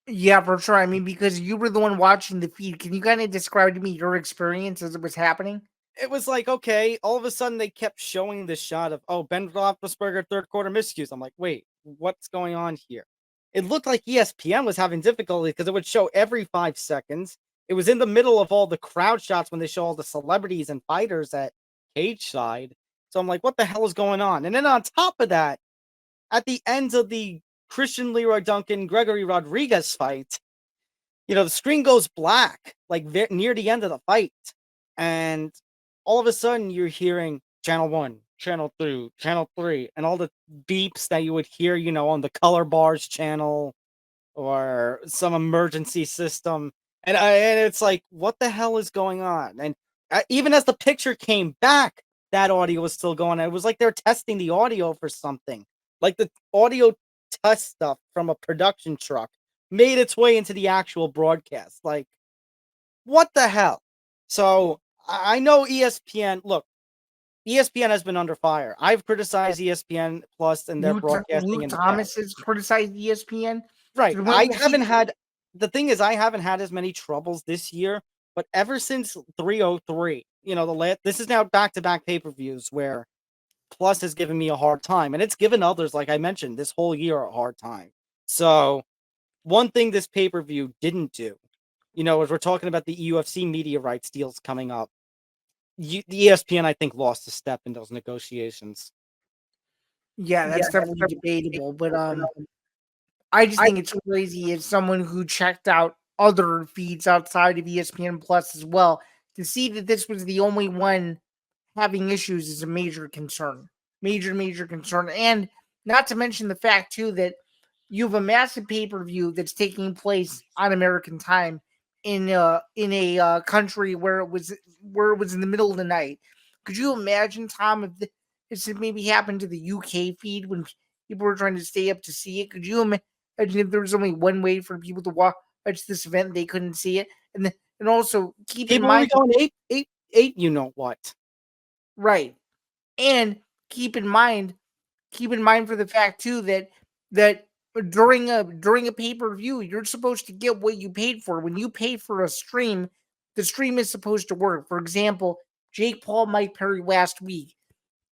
Yeah, for sure. I mean, because you were the one watching the feed. Can you kind of describe to me your experience as it was happening? It was like, okay, all of a sudden they kept showing this shot of, Ben Roethlisberger third quarter miscues. I'm like, wait, what's going on here? It looked like ESPN was having difficulty because it would show every 5 seconds. It was in the middle of all the crowd shots when they show all the celebrities and fighters at cage side. So I'm like, what the hell is going on? And then on top of that, at the end of the Christian Leroy Duncan Gregory Rodriguez fight, the screen goes black, like near the end of the fight. And all of a sudden you're hearing channel 1, channel 2, channel 3, and all the beeps that you would hear, on the color bars channel or some emergency system. And it's like, what the hell is going on? And even as the picture came back, that audio was still going on. It was like they're testing the audio for something. Like the audio test stuff from a production truck made its way into the actual broadcast. Like, what the hell? So I know ESPN. Look, ESPN has been under fire. I've criticized ESPN Plus and their broadcasting. Luke Thomas has criticized ESPN. Right. The thing is, I haven't had as many troubles this year, but ever since 303, this is now back-to-back pay-per-views where Plus has given me a hard time, and it's given others, like I mentioned, this whole year a hard time. So one thing this pay-per-view didn't do, as we're talking about the UFC media rights deals coming up, the ESPN, I think, lost a step in those negotiations. Yeah, that's definitely debatable, but I just think it's crazy as someone who checked out other feeds outside of ESPN Plus as well, to see that this was the only one having issues is a major concern. Major concern. And not to mention the fact, too, that you have a massive pay-per-view that's taking place on American time in a country where it was in the middle of the night. Could you imagine, Tom, if this had maybe happened to the UK feed when people were trying to stay up to see it? Could you imagine if there was only one way for people to watch this event and they couldn't see it? And also keep in mind, people going eight, you know what? Right. And keep in mind for the fact too that during a pay-per-view, you're supposed to get what you paid for. When you pay for a stream, the stream is supposed to work. For example, Jake Paul, Mike Perry last week.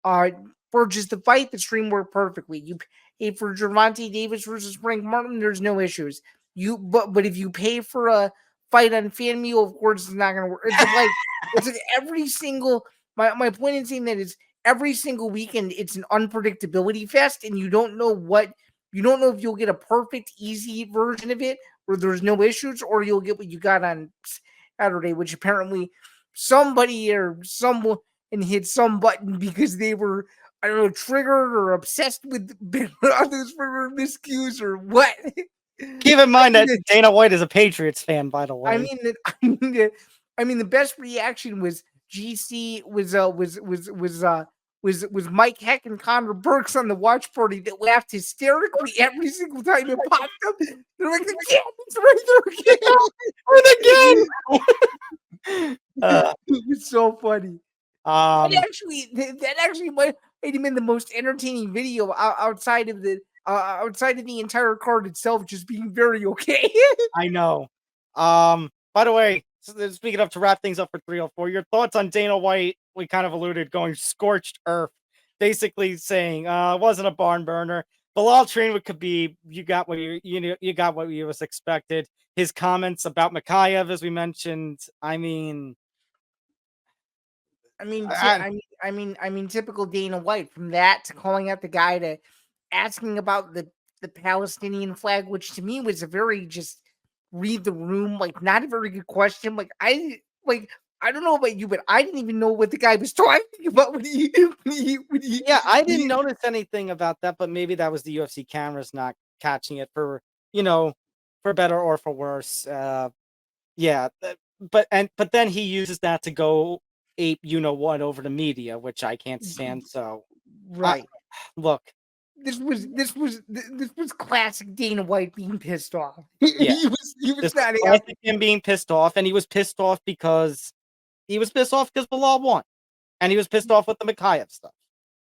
For just the fight, the stream worked perfectly. You pay for Gervonta Davis versus Frank Martin, there's no issues. But if you pay for a fight on FanMule, of course it's not gonna work. It's like every single my point in saying that is every single weekend it's an unpredictability fest, and you don't know if you'll get a perfect, easy version of it where there's no issues, or you'll get what you got on Saturday, which apparently somebody or someone hit some button because they were, I don't know, triggered or obsessed with others for miscues or what. Keep in mind that Dana White is a Patriots fan, by the way. I mean, the best reaction was GC was Mike Heck and Connor Burks on the watch party that laughed hysterically every single time it popped up. They're like, again, it's right there again. It was so funny. That actually might have been the most entertaining video outside of the entire card itself just being very okay. I know. By the way, speaking of, to wrap things up for 304, your thoughts on Dana White? We kind of alluded, going scorched earth, basically saying it wasn't a barn burner. Belal trained with Khabib. You got what you got what you was expected. His comments about Makhachev, as we mentioned, I mean, typical Dana White. From that to calling out the guy to asking about the Palestinian flag, which to me was a very just read the room, like not a very good question. I don't know about you, but I didn't even know what the guy was talking about when he yeah, I didn't notice anything about that, but maybe that was the UFC cameras not catching it for better or for worse. Yeah, but then he uses that to go ape what over the media, which I can't stand. So right, look, this was classic Dana White being pissed off. Yeah, he was not classic him being pissed off, and he was pissed off because Belal won, and he was pissed off with the Makhachev stuff.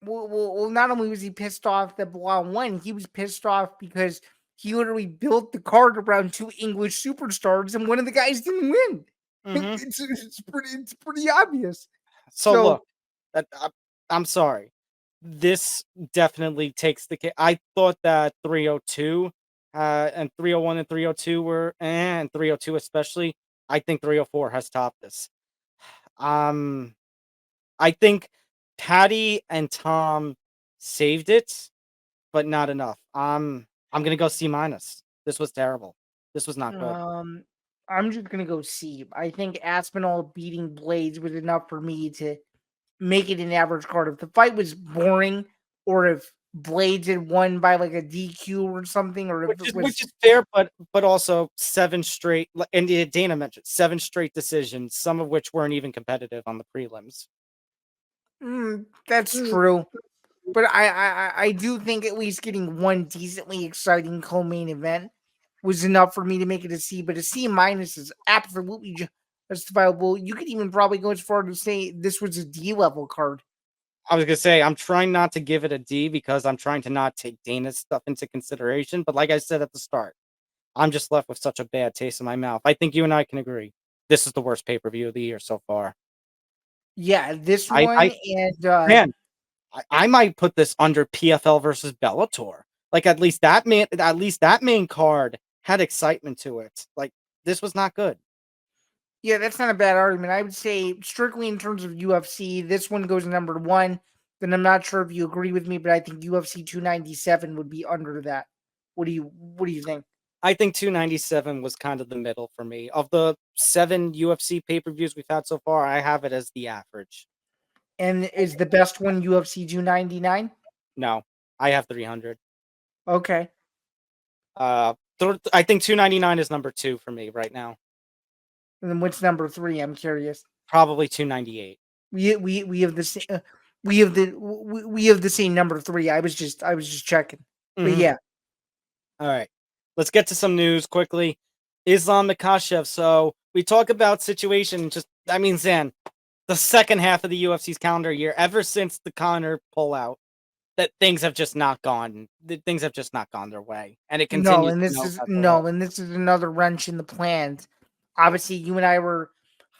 Well, not only was he pissed off that Belal won, he was pissed off because he literally built the card around two English superstars, and one of the guys didn't win. Mm-hmm. It's pretty obvious. So look, I'm sorry. This definitely takes the case. I thought that 302 and 301 and 302 were, and 302 especially. I think 304 has topped this. I think Patty and Tom saved it, but not enough. I'm gonna go C-. This was terrible. This was not good. I'm just gonna go C. I think Aspinall beating Blades was enough for me to make it an average card. If the fight was boring, or if Blades had won by like a DQ or something, or which is fair, but also 7 straight, and Dana mentioned 7 straight decisions, some of which weren't even competitive on the prelims. That's true, but I do think at least getting one decently exciting co-main event was enough for me to make it a C. But a C- is absolutely justifiable. You could even probably go as far to say this was a D level card. I was gonna say I'm trying not to give it a D because I'm trying to not take Dana's stuff into consideration. But like I said at the start, I'm just left with such a bad taste in my mouth. I think you and I can agree. This is the worst pay-per-view of the year so far. Yeah, this one man, I might put this under PFL versus Bellator. Like at least that main card had excitement to it. Like this was not good. Yeah, that's not a bad argument. I would say strictly in terms of UFC, this one goes number 1. Then I'm not sure if you agree with me, but I think UFC 297 would be under that. What do you think? I think 297 was kind of the middle for me. Of the 7 UFC pay-per-views we've had so far, I have it as the average. And is the best one UFC 299? No, I have 300. Okay. I think 299 is number 2 for me right now. And then what's number 3? I'm curious. Probably 298. We have the same. We have the same number 3. I was just checking. But yeah. All right. Let's get to some news quickly. Islam Makhachev. So we talk about situation. Zain, the second half of the UFC's calendar year, ever since the Conor pullout, that things have just not gone. Things have just not gone their way, and it continues. And this is another wrench in the plans. Obviously, you and I were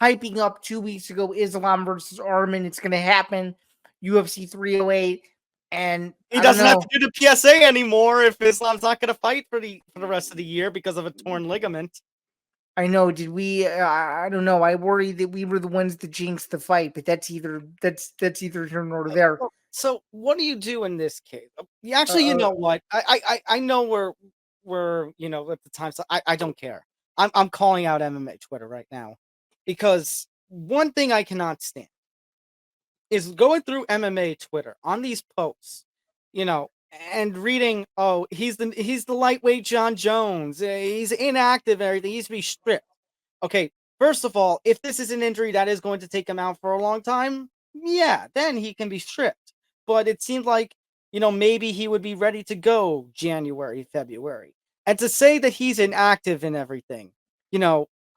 hyping up 2 weeks ago Islam versus Arman. It's going to happen. UFC 308, and He I don't doesn't have know. to do the PSA anymore if Islam's not going to fight for the rest of the year because of a torn ligament. I know. Did we? I don't know. I worry that we were the ones that jinxed the fight, but that's either here nor there. So what do you do in this case? Actually, you know what? I know we're at the time, so I don't care. I'm calling out MMA Twitter right now because one thing I cannot stand is going through MMA Twitter on these posts, and reading, oh, he's the lightweight John Jones, he's inactive, and everything, he needs to be stripped. Okay, first of all, if this is an injury that is going to take him out for a long time, yeah, then he can be stripped. But it seemed like, maybe he would be ready to go January, February. And to say that he's inactive and everything,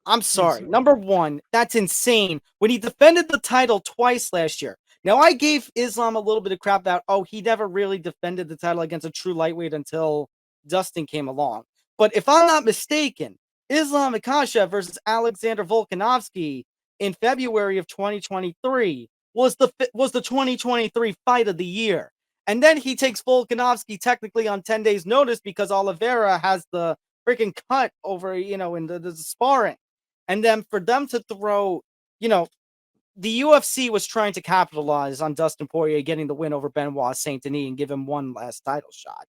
I'm sorry. Number one, that's insane. When he defended the title twice last year. Now, I gave Islam a little bit of crap about, he never really defended the title against a true lightweight until Dustin came along. But if I'm not mistaken, Islam Makhachev versus Alexander Volkanovski in February of 2023 was the 2023 fight of the year. And then he takes Volkanovski technically on 10 days notice because Oliveira has the freaking cut over, in the sparring. And then for them to throw, the UFC was trying to capitalize on Dustin Poirier getting the win over Benoit Saint Denis and give him one last title shot.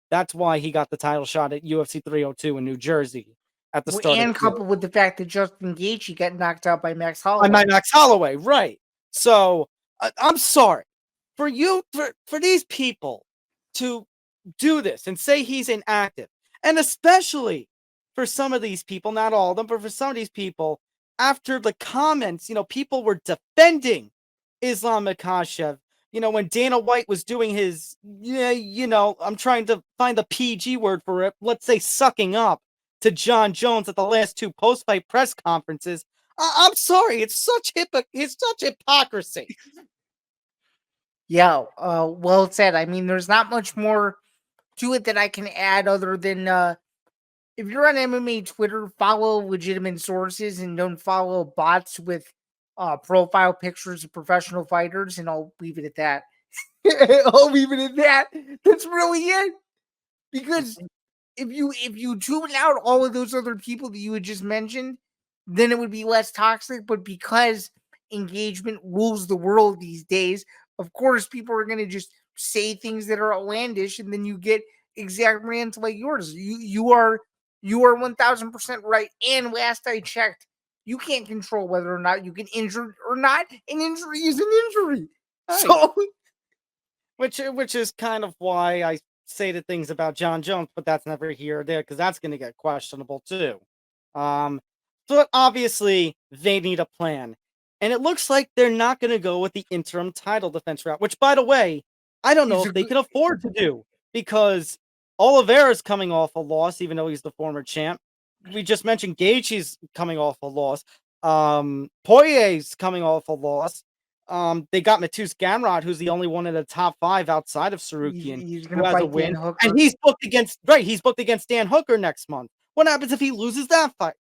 That's why he got the title shot at UFC 302 in New Jersey at the start. And coupled with the fact that Justin Gaethje got knocked out by Max Holloway. By Max Holloway, right? So I'm sorry for these people to do this and say he's inactive, and especially for some of these people, not all of them, but for some of these people, after the comments, people were defending Islam Makhachev. When Dana White was doing his, I'm trying to find the PG word for it. Let's say sucking up to John Jones at the last two post-fight press conferences. I'm sorry, it's such hypocrisy. Yeah, well said. I mean, there's not much more to it that I can add other than if you're on MMA Twitter, follow legitimate sources and don't follow bots with profile pictures of professional fighters, and I'll leave it at that. I'll leave it at that. That's really it. Because if you tune out all of those other people that you had just mentioned, then it would be less toxic. But because engagement rules the world these days, of course, people are going to just say things that are outlandish, and then you get exact rants like yours. You are 1000% right. And last I checked, you can't control whether or not you get injured or not. An injury is an injury. Right. So, which is kind of why I say the things about John Jones, but that's never here or there because that's going to get questionable too. But obviously they need a plan, and it looks like they're not going to go with the interim title defense route. Which, by the way, I don't know if they can afford to do because Oliveira's coming off a loss, even though he's the former champ. We just mentioned Gaethje's coming off a loss. Poirier's coming off a loss. They got Mateusz Gamrot, who's the only one in the top 5 outside of Sarukian who has a win. And he's booked against Dan Hooker next month. What happens if he loses that fight?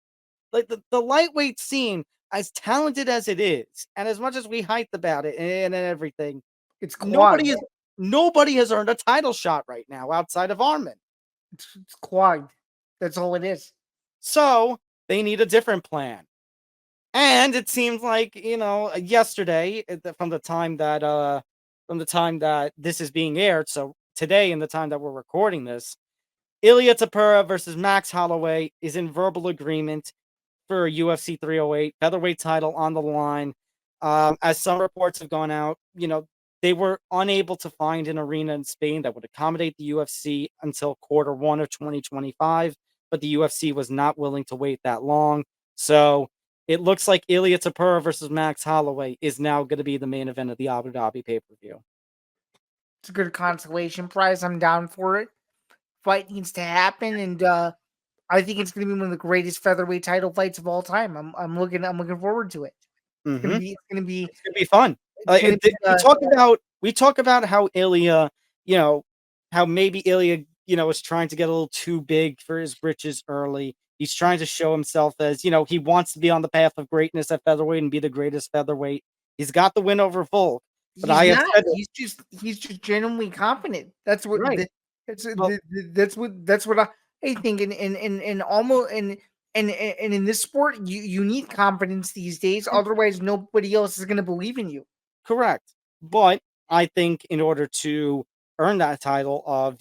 Like the lightweight scene, as talented as it is, and as much as we hyped about it and everything, it's nobody has earned a title shot right now outside of Armin. It's clogged. That's all it is. So they need a different plan. And it seems like, yesterday, from the time that this is being aired, so today in the time that we're recording this, Ilia Topuria versus Max Holloway is in verbal agreement for a UFC 308 featherweight title on the line. As some reports have gone out, they were unable to find an arena in Spain that would accommodate the UFC until Q1 of 2025, but the UFC was not willing to wait that long. So it looks like Ilia Topuria versus Max Holloway is now going to be the main event of the Abu Dhabi pay-per-view. It's a good consolation prize. I'm down for it. Fight needs to happen, and I think it's going to be one of the greatest featherweight title fights of all time. I'm looking forward to it. It's going to be fun. We talk about how Ilia, how maybe Ilia, is trying to get a little too big for his britches early. He's trying to show himself as, he wants to be on the path of greatness at featherweight and be the greatest featherweight. He's got the win over Volk, But He's I have not. said He's just genuinely confident. That's what right. Well, that's what I think. And almost and in this sport, you need confidence these days. Otherwise, nobody else is going to believe in you. correct. But I think in order to earn that title of,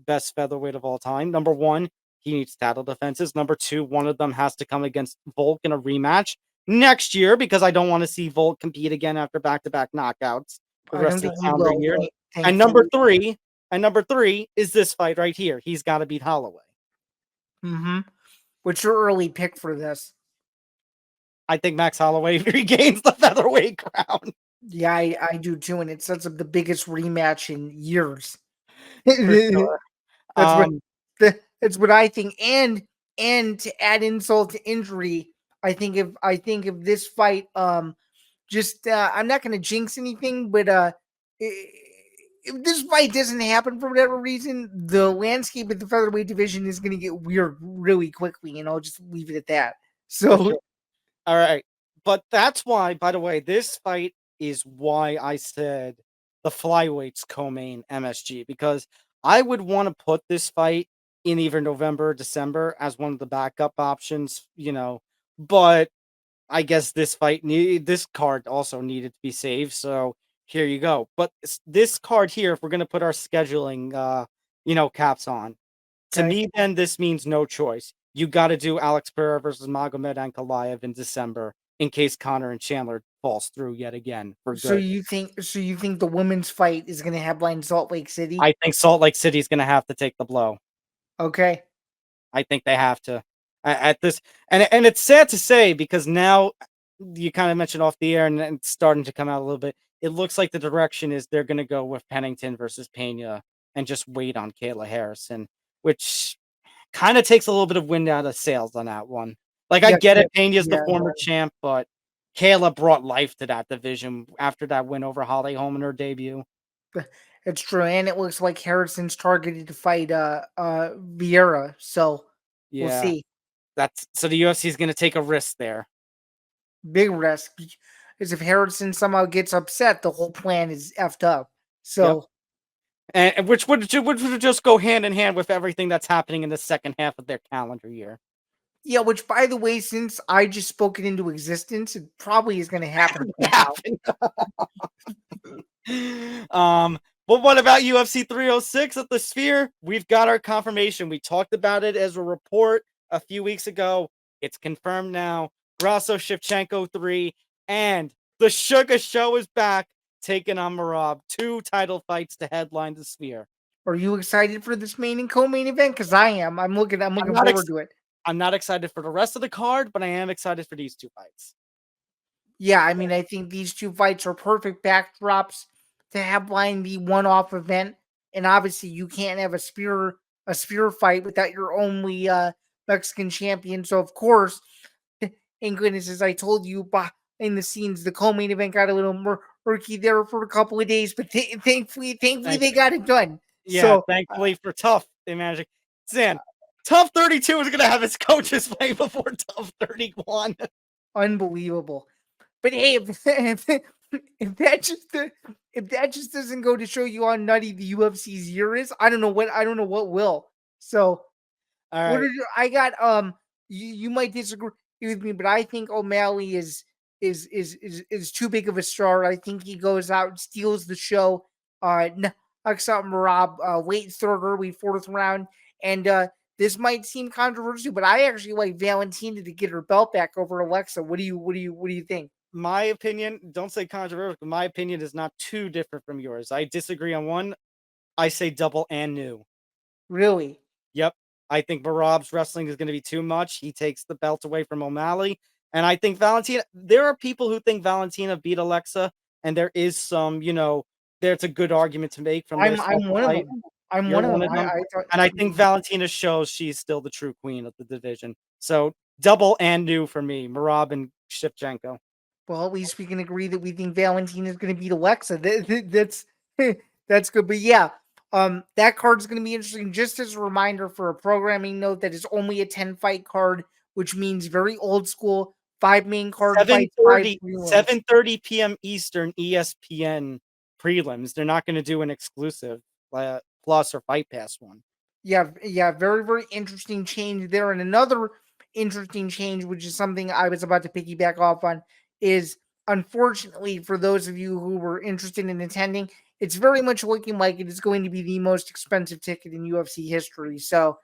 best featherweight of all time, number one, he needs title defenses. Number two, one of them has to come against Volk in a rematch next year because I don't want to see Volk compete again after back-to-back knockouts the I don't rest of think the he calendar will. year. And Thankfully. number three is this fight right here. He's got to beat Holloway. Mm-hmm. What's your early pick for this? I think Max Holloway regains the featherweight crown. Yeah, I do too, and it sets up the biggest rematch in years. For sure. That's what Um, that's what I think. And to add insult to injury, I think if this fight, just I'm not going to jinx anything, but if this fight doesn't happen for whatever reason, the landscape of the featherweight division is going to get weird really quickly, and I'll just leave it at that. for So sure. All right. But that's why, by the way, this fight is why I said the flyweights co-main MSG, because I would want to put this fight in either November or December as one of the backup options, but I guess this card also needed to be saved, so here you go. But this card here, if we're gonna put our scheduling, caps on, to okay. me, then this means no choice. You got to do Alex Pereira versus Magomed Ankalaev in December in case Connor and Chandler falls through yet again for good. So you think the women's fight is going to headline Salt Lake City? I think Salt Lake City is going to have to take the blow. Okay. I think they have to at this, and it's sad to say because now you kind of mentioned off the air and it's starting to come out a little bit. It looks like the direction is they're going to go with Pennington versus Pena and just wait on Kayla Harrison, which kind of takes a little bit of wind out of sails on that one. Like, I Yeah. get it, Pena's the Yeah. former champ, but Kayla brought life to that division after that win over Holly Holm in her debut. It's true, and it looks like Harrison's targeted to fight Vieira, so we'll Yeah, see. so the UFC is going to take a risk there. Big risk because if Harrison somehow gets upset, the whole plan is effed up. Yep, So and which would just go hand in hand with everything that's happening in the second half of their calendar year. yeah, which by the way, since I just spoke it into existence, it probably is going to happen somehow. But what about UFC 306 at the Sphere? We've got our confirmation. We talked about it as a report a few weeks ago. It's confirmed now. Grasso Shevchenko 3 and the Sugar Show is back, taking on Merab. 2 title fights to headline the Sphere. Are you excited for this main and co-main event? Because I am. I'm looking forward to it. I'm not excited for the rest of the card, but I am excited for these 2 fights. Yeah, I mean, I think these 2 fights are perfect backdrops to headline the one-off event. And obviously, you can't have a spear fight without your only Mexican champion. So of course, and goodness, as I told you behind the scenes, the co-main event got a little murky there for a couple of days, but thankfully they got it done. Yeah, So thankfully for Tough, they managed. Zain, Tough 32 is going to have his coaches play before Tough 31. unbelievable. But hey, if that just doesn't go to show you how nutty the UFC's year is, I don't know what will. So All right. I got you might disagree with me, but I think O'Malley is too big of a star. I think he goes out and steals the show. Knocks out Merab late third, early fourth round, and this might seem controversial, but I actually like Valentina to get her belt back over Alexa. What do you think? My opinion, don't say controversial, but my opinion is not too different from yours. I disagree on one. I say double and new. Really? Yep. I think Barab's wrestling is going to be too much. He takes the belt away from O'Malley. And I think Valentina, there are people who think Valentina beat Alexa, and there is some, there's a good argument to make from I'm this. one of them. I'm You're one of them. them. I thought, And I think Valentina shows she's still the true queen of the division. So double and new for me, Merab and Shevchenko. well, at least we can agree that we think Valentina is going to beat Alexa. That's that's good. But yeah, that card is going to be interesting. Just as a reminder for a programming note, that is only a 10 fight card, which means very old school. 5 main card fights, 5 prelims. 7:30 p.m. Eastern, ESPN prelims. They're not going to do an exclusive Plus or Fight Pass one. Yeah, very, very interesting change there. And another interesting change, which is something I was about to piggyback off on, is unfortunately for those of you who were interested in attending, it's very much looking like it is going to be the most expensive ticket in UFC history. So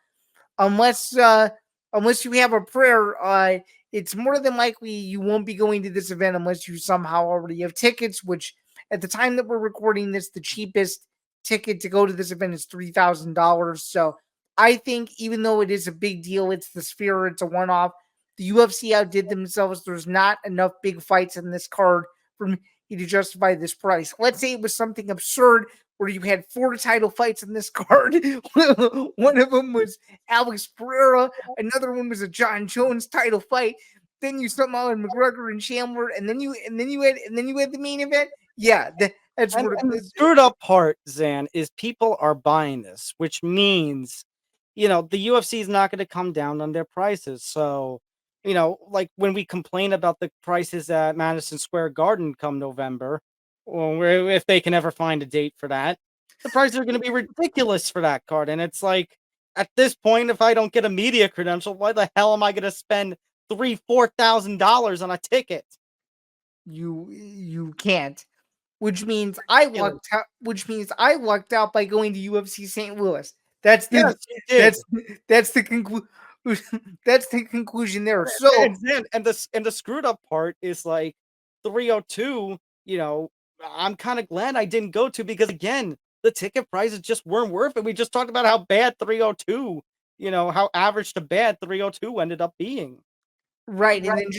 unless you have a prayer, it's more than likely you won't be going to this event unless you somehow already have tickets, which at the time that we're recording this, the cheapest ticket to go to this event is $3,000. So I think even though it is a big deal, it's the Sphere, it's a one-off. The UFC outdid themselves. There's not enough big fights in this card for me to justify this price. Let's say it was something absurd where you had 4 title fights in this card. One of them was Alex Pereira. Another one was a John Jones title fight. Then you somehow had McGregor and Chandler, and then you had the main event. Yeah, that's and the screwed up part, Zain, is people are buying this, which means, the UFC is not going to come down on their prices. So, like when we complain about the prices at Madison Square Garden come November, or if they can ever find a date for that, the prices are going to be ridiculous for that card. And it's like, at this point, if I don't get a media credential, why the hell am I going to spend $3,000-$4,000 on a ticket? You can't. Which means I lucked out. Which means I lucked out by going to UFC St. Louis. That's the that's the conclusion. That's the conclusion there. So and the screwed up part is like 302. I'm kind of glad I didn't go to, because again, the ticket prices just weren't worth it. We just talked about how bad 302. How average to bad 302 ended up being. Right, and then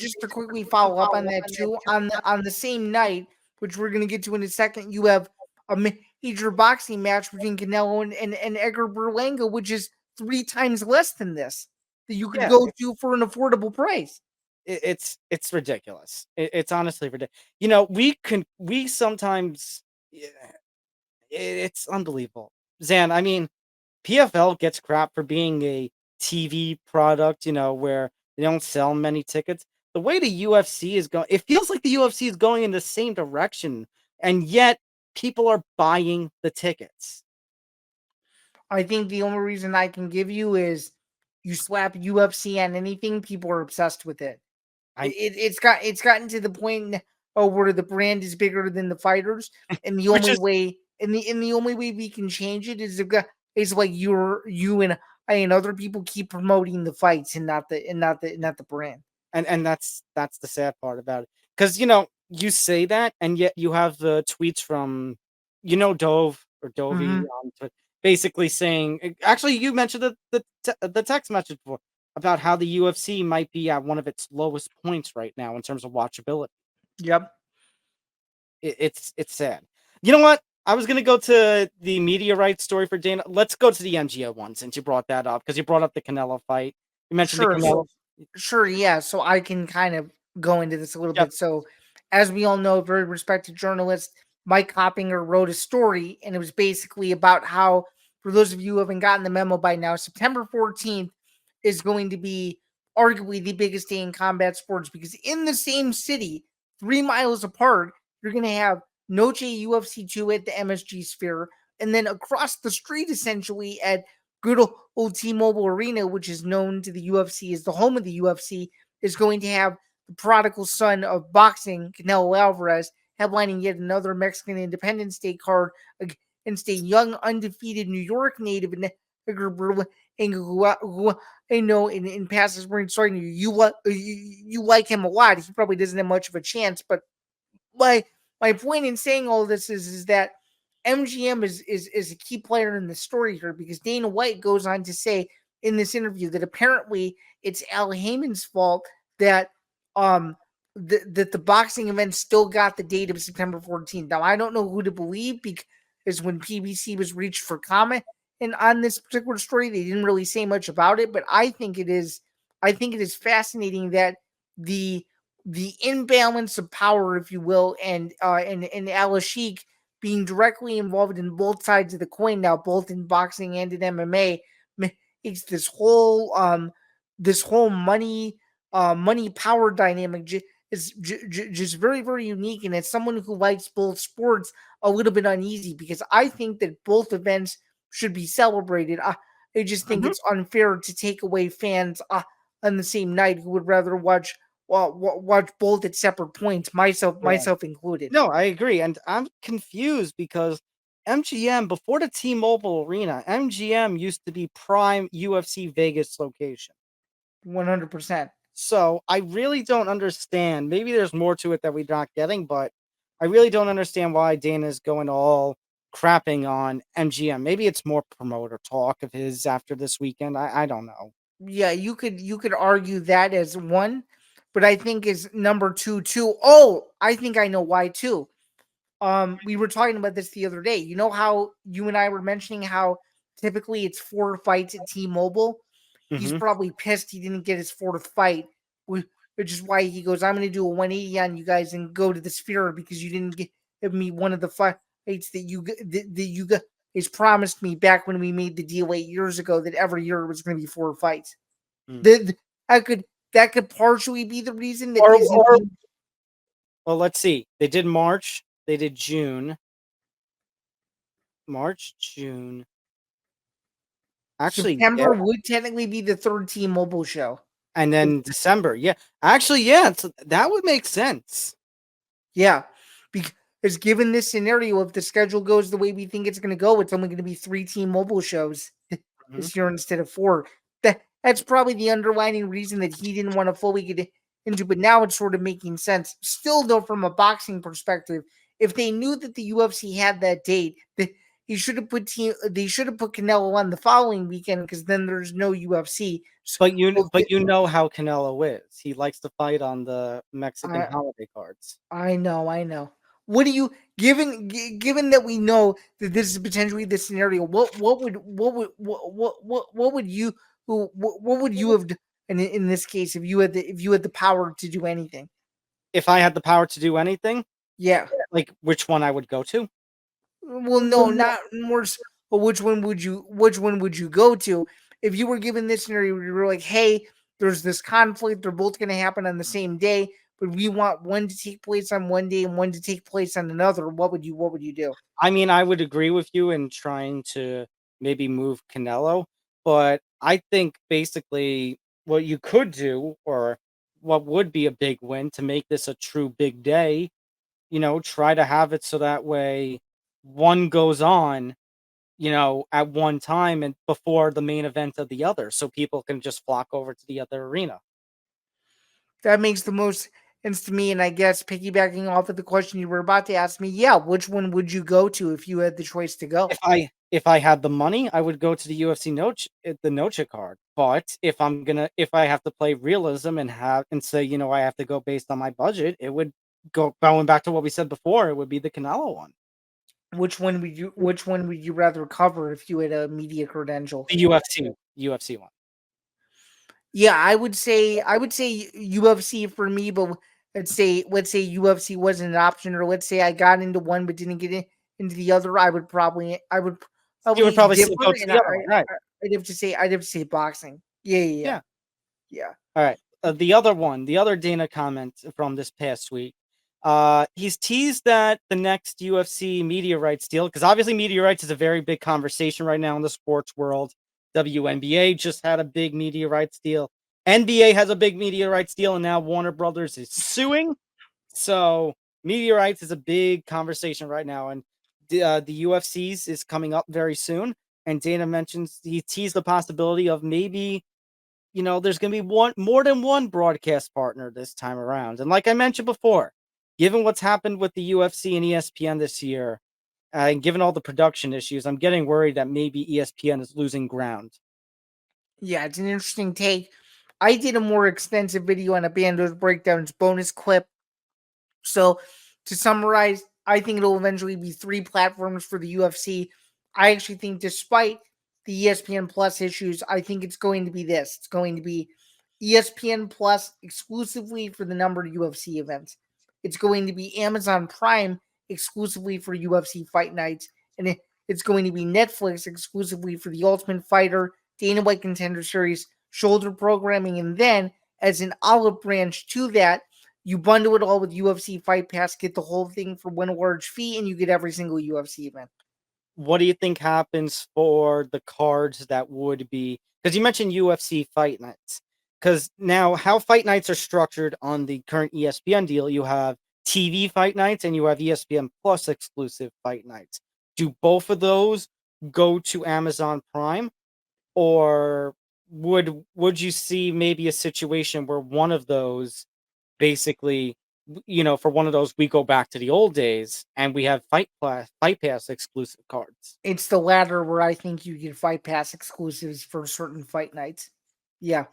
just to quickly follow up on that too, on the same night, which we're gonna get to in a second, you have a major boxing match between Canelo and Edgar Berlanga, which is 3 times less than this that you could go to for an affordable price. It's ridiculous. It's honestly ridiculous. We sometimes, it's unbelievable. Zain, I mean, PFL gets crap for being a TV product, where they don't sell many tickets. The way the UFC is going, it feels like the UFC is going in the same direction, and yet people are buying the tickets. I think the only reason I can give you is you slap UFC on anything, people are obsessed with it. It's gotten to the point where the brand is bigger than the fighters, and the only way the only way we can change it is like you and other people keep promoting the fights and not the brand. And that's the sad part about it, because you say that, and yet you have the tweets from Dove or Dovey, basically saying, actually you mentioned the text message before about how the UFC might be at one of its lowest points right now in terms of watchability. Yep, it's sad. You know what? I was going to go to the media rights story for Dana. Let's go to the MGO one, since you brought that up, because you brought up the Canelo fight. You mentioned the Canelo. Sure, yeah. So I can kind of go into this a little bit. So, as we all know, very respected journalist Mike Hoppinger wrote a story, and it was basically about how, for those of you who haven't gotten the memo by now, September 14th is going to be arguably the biggest day in combat sports, because in the same city, 3 miles apart, you're going to have Noche UFC 2 at the MSG Sphere, and then across the street, essentially, at good old T-Mobile Arena, which is known to the UFC as the home of the UFC, is going to have the prodigal son of boxing, Canelo Alvarez, headlining yet another Mexican Independence Day card against a young, undefeated New York native, who I know in past experience, you like him a lot. He probably doesn't have much of a chance, but my point in saying all this is that MGM is a key player in the story here, because Dana White goes on to say in this interview that apparently it's Al Heyman's fault that the boxing event still got the date of September 14th. Now, I don't know who to believe, because when PBC was reached for comment and on this particular story, they didn't really say much about it, but I think it is fascinating that the imbalance of power, if you will, and Al Sheikh being directly involved in both sides of the coin now, both in boxing and in MMA, makes this whole money money power dynamic is just very, very unique. And as someone who likes both sports, a little bit uneasy because I think that both events should be celebrated. I just think it's unfair to take away fans on the same night who would rather watch both at separate points, myself included. No, I agree. And I'm confused because MGM, before the T-Mobile Arena, MGM used to be prime UFC Vegas location. 100%. So I really don't understand. Maybe there's more to it that we're not getting, but I really don't understand why Dana's going all crapping on MGM. Maybe it's more promoter talk of his after this weekend. I don't know. Yeah, you could argue that as one, but I think is number two too. Oh, I think I know why too. We were talking about this the other day. You know how you and I were mentioning how typically it's 4 fights at T-Mobile. He's probably pissed he didn't get his 4th fight, which is why he goes, "I'm going to do a 180 on you guys and go to the Sphere because you didn't give me one of the fights that you guys promised me back when we made the deal 8 years ago that every year it was going to be 4 fights." That could partially be the reason that well, let's see. They did March. They did June. March, June. Actually, September would technically be the 3rd T-Mobile show. And then December. Yeah. Actually, yeah. That would make sense. Yeah. Because given this scenario, if the schedule goes the way we think it's going to go, it's only going to be 3 T-Mobile shows this year instead of 4. That's probably the underlying reason that he didn't want to fully get into, but now it's sort of making sense. Still, though, from a boxing perspective, if they knew that the UFC had that date, they should have put Canelo on the following weekend because then there's no UFC. But you know how Canelo is. He likes to fight on the Mexican holiday cards. I know. What do you given that we know that this is potentially the scenario? What would you have done in this case if you had the power to do anything? If I had the power to do anything, yeah. Like which one I would go to? Well, no, not more. But which one would you go to if you were given this scenario? You were like, hey, there's this conflict. They're both going to happen on the same day, but we want one to take place on one day and one to take place on another. What would you do? I mean, I would agree with you in trying to maybe move Canelo, but I think basically what you could do, or what would be a big win to make this a true big day, try to have it so that way one goes on, at one time and before the main event of the other, so people can just flock over to the other arena. That makes the most sense to me, and I guess piggybacking off of the question you were about to ask me, yeah, which one would you go to if you had the choice to go? If I had the money, I would go to the UFC Noche, the Noche card. But if I have to play realism and say, I have to go based on my budget, it would going back to what we said before, it would be the Canelo one. Which one would you rather cover if you had a media credential? The UFC one. Yeah, I would say UFC for me, but let's say UFC wasn't an option, or let's say I got into one but didn't get into the other. I would probably you would probably still go to the other one, right? I'd have to say boxing. Yeah. All right. The other Dana comment from this past week. He's teased that the next UFC media rights deal, because obviously media rights is a very big conversation right now in the sports world. WNBA just had a big media rights deal. NBA has a big media rights deal, and now Warner Brothers is suing. So media rights is a big conversation right now, and the UFC's is coming up very soon. And Dana mentions he teased the possibility of maybe, there's going to be more than one broadcast partner this time around. And like I mentioned before, given what's happened with the UFC and ESPN this year, and given all the production issues, I'm getting worried that maybe ESPN is losing ground. Yeah, it's an interesting take. I did a more extensive video on a Bando's breakdowns bonus clip. So to summarize, I think it'll eventually be 3 platforms for the UFC. I actually think despite the ESPN Plus issues, I think it's going to be this. It's going to be ESPN Plus exclusively for the numbered UFC events. It's going to be Amazon Prime exclusively for UFC fight nights. And it's going to be Netflix exclusively for the Ultimate Fighter, Dana White Contender Series, shoulder programming, and then as an olive branch to that, you bundle it all with UFC Fight Pass, get the whole thing for one large fee, and you get every single UFC event. What do you think happens for the cards that would be, because you mentioned UFC fight nights? Because now how fight nights are structured on the current ESPN deal, you have TV fight nights and you have ESPN Plus exclusive fight nights. Do both of those go to Amazon Prime, or would you see maybe a situation where one of those basically, for one of those, we go back to the old days and we have Fight Pass exclusive cards? It's the latter where I think you get Fight Pass exclusives for certain fight nights. Yeah,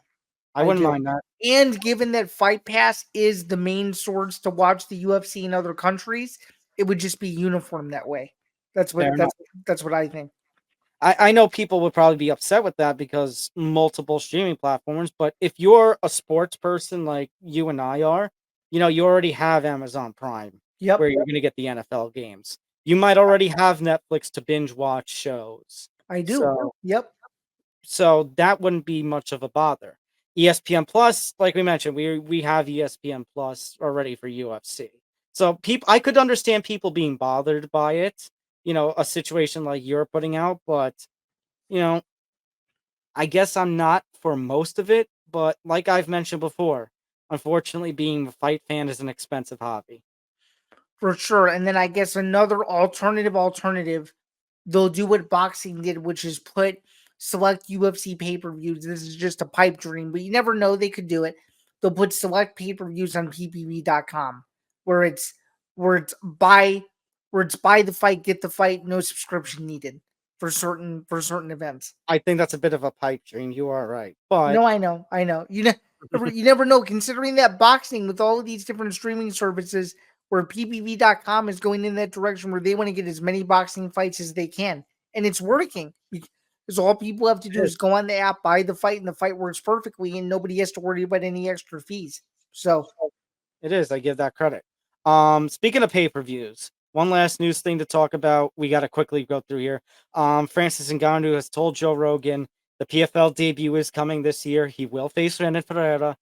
I I wouldn't do. mind that. And given that Fight Pass is the main source to watch the UFC in other countries, it would just be uniform that way. That's Fair what enough. that's what I think. I know people would probably be upset with that because multiple streaming platforms, but if you're a sports person like you and I are, you already have Amazon Prime Yep, where you're going to get the NFL games. You might already have Netflix to binge watch shows. I do. So Yep. so that wouldn't be much of a bother. ESPN Plus, like we mentioned, we have ESPN Plus already for UFC. So I could understand people being bothered by it, a situation like you're putting out, but you know, I guess I'm not for most of it, but like I've mentioned before, unfortunately being a fight fan is an expensive hobby. For sure. And then I guess another alternative, they'll do what boxing did, which is put select UFC pay-per-views. This is just a pipe dream, but you never know, they could do it. They'll put select pay-per-views on PPV.com where it's where it's buy where it's buy the fight, get the fight, no subscription needed for certain events. I think that's a bit of a pipe dream. You are right. But No, I know. You never know. Considering that boxing with all of these different streaming services, where PPV.com is going in that direction, where they want to get as many boxing fights as they can, and it's working. Because all people have to do is go on the app, buy the fight, and the fight works perfectly, and nobody has to worry about any extra fees. So it is. I give that credit. Speaking of pay-per-views, one last news thing to talk about. We got to quickly go through here. Francis Ngannou has told Joe Rogan the PFL debut is coming this year. He will face Renan Ferreira.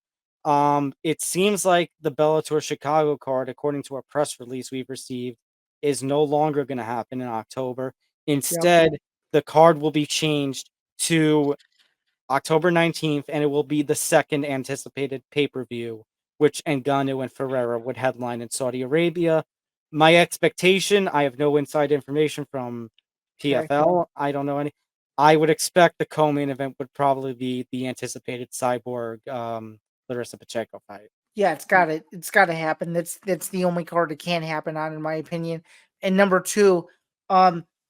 It seems like the Bellator Chicago card, according to a press release we've received, is no longer going to happen in October. Instead, the card will be changed to October 19th, and it will be the second anticipated pay-per-view, which Ngannou and Ferreira would headline in Saudi Arabia. My expectation, I have no inside information from PFL. I don't know any. I would expect the co-main event would probably be the anticipated Cyborg Larissa Pacheco fight. yeah, it's gotta happen. That's the only card it can happen on, in my opinion. And number two,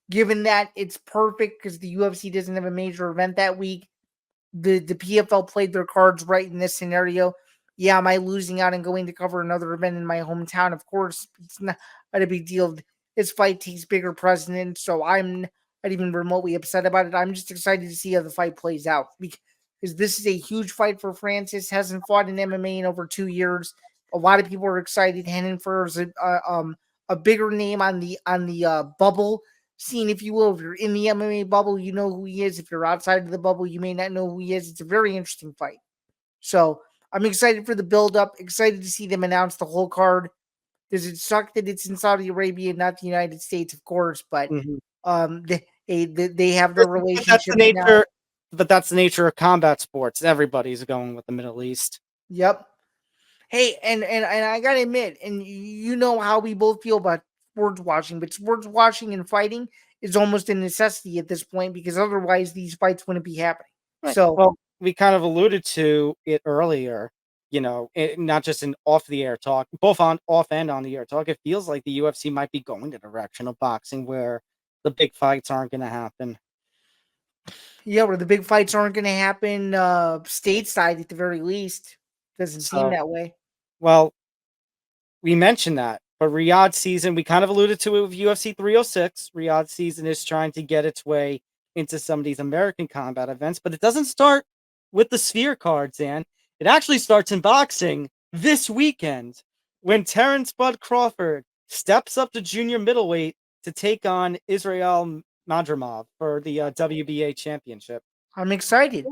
given that it's perfect because the UFC doesn't have a major event that week, the PFL played their cards right in this scenario. Yeah, am I losing out and going to cover another event in my hometown? Of course, it's not a big deal. This fight takes bigger precedence, so I'm not even remotely upset about it. I'm just excited to see how the fight plays out because this is a huge fight for Francis. Hasn't fought in MMA in over 2 years. A lot of people are excited. Renan Ferreira is a bigger name on the bubble scene, if you will. If you're in the MMA bubble, you know who he is. If you're outside of the bubble, you may not know who he is. It's a very interesting fight. So I'm excited for the build-up, excited to see them announce the whole card. Does it suck that it's in Saudi Arabia, not the United States, of course, but they have their relationship now. But that's the nature of combat sports. Everybody's going with the Middle East. Yep. Hey, and I gotta admit, and you know how we both feel about sports watching, but sports watching and fighting is almost a necessity at this point because otherwise these fights wouldn't be happening. Right. So, well, we kind of alluded to it earlier. Not just in off the air talk, both on off and on the air talk. It feels like the UFC might be going the direction of boxing, where the big fights aren't going to happen. yeah, where the big fights aren't going to happen stateside at the very least. Doesn't seem that way. Well, we mentioned that, but Riyadh season, we kind of alluded to it with UFC 306. Riyadh season is trying to get its way into some of these American combat events, but it doesn't start with the Sphere cards, and it actually starts in boxing this weekend when Terrence Bud Crawford steps up to junior middleweight to take on Israel Madrimov for the WBA championship. I'm excited.